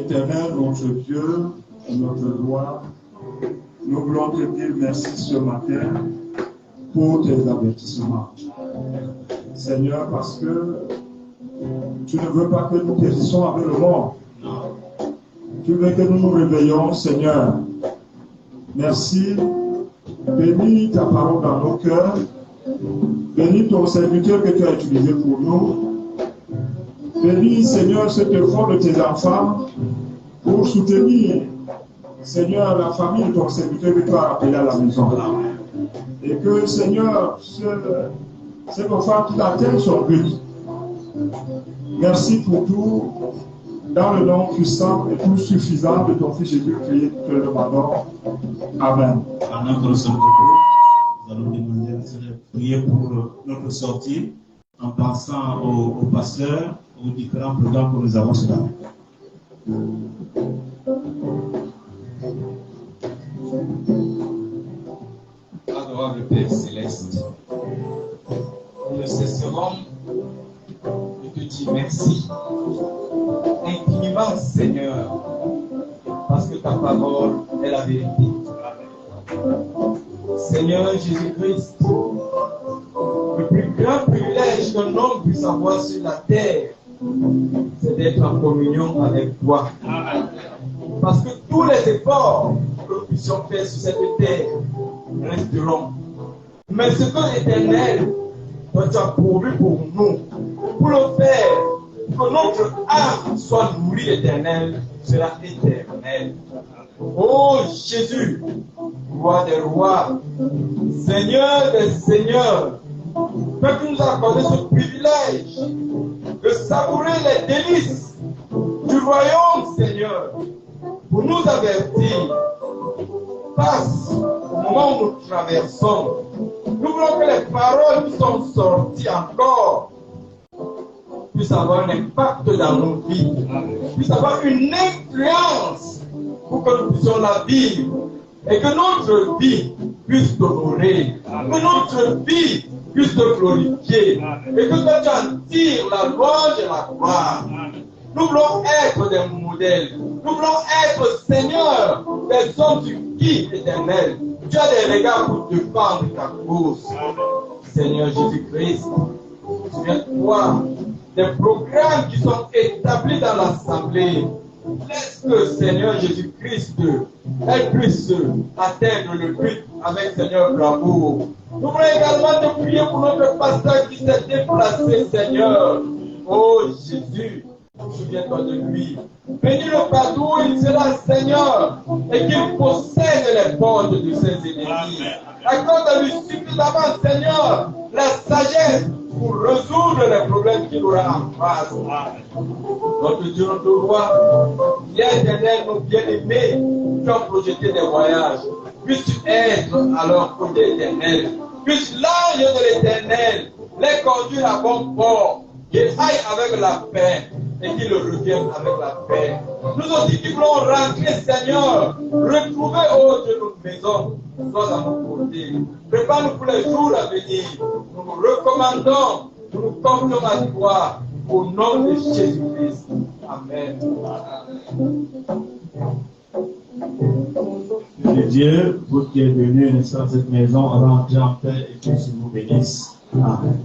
Éternel, notre Dieu et notre roi, nous voulons te dire merci ce matin pour tes avertissements. Seigneur, parce que tu ne veux pas que nous périssions avec le monde. Tu veux que nous nous réveillons, Seigneur. Merci. Bénis ta parole dans nos cœurs. Bénis ton serviteur que tu as utilisé pour nous. Bénis, Seigneur, cet effort de tes enfants pour soutenir, Seigneur, la famille de ton serviteur que tu as appelé à la maison. Et que, Seigneur, cet enfant qui atteigne son but. Merci pour tout, dans le nom puissant et tout suffisant de ton Fils Jésus-Christ, que le demandons. Amen. Pendant que nous sommes nous allons demander à Seigneur de prier pour notre sortie en pensant aux pasteurs, aux différents programmes que nous avons sur la route. Adorable Père Céleste, nous ne cesserons de te dire merci infiniment, Seigneur, parce que ta parole est la vérité. Seigneur Jésus-Christ, le plus grand privilège qu'un homme puisse avoir sur la terre, c'est d'être en communion avec toi. Parce que tous les efforts que nous puissions faire sur cette terre resteront. Mais ce que l'Éternel, toi tu as pourvu pour nous, pour le faire, que notre âme soit nourrie l'Éternel, sera éternel. Oh Jésus, roi des rois, Seigneur des seigneurs, que tu nous accordes ce privilège de savourer les délices du royaume, Seigneur, pour nous avertir face au moment où nous traversons. Nous voulons que les paroles qui sont sorties encore puissent avoir un impact dans nos vies, puissent avoir une influence pour que nous puissions la vivre et que notre vie puisse t'honorer, que notre vie puisse te glorifier et que toi tu en tires la louange et la gloire. Nous voulons être des modèles, nous voulons être, Seigneur, des hommes du qui éternel. Tu as des regards pour défendre ta cause. Seigneur Jésus-Christ, souviens-toi des programmes qui sont établis dans l'Assemblée. Laisse que Seigneur Jésus-Christ elle puisse atteindre le but avec Seigneur bravo. Nous voulons également te prier pour notre pasteur qui s'est déplacé, Seigneur. Oh Jésus, souviens-toi de lui. Bénis le partout où il sera, Seigneur, et qu'il possède les portes de ses ennemis. Accorde-lui suffisamment, Seigneur, la sagesse pour résoudre les problèmes qu'il aura en face. Notre Dieu, notre roi, viens éternel, nos bien-aimés, qui ont projeté des voyages. Puisse-tu être à leur côté éternel. Puisse l'ange de l'éternel les conduire à bon port. Qu'ils aillent avec la paix et qu'ils reviennent avec la paix. Nous aussi qui voulons rentrer, Seigneur, retrouver au Dieu notre maison, sois à nos côtés. Prépare-nous pour les jours à venir. Nous nous recommandons, nous nous confions à toi, au nom de Jésus-Christ. Amen. Que Dieu, vous qui êtes venus dans cette maison, rentrez en paix et que Dieu vous bénisse. Amen.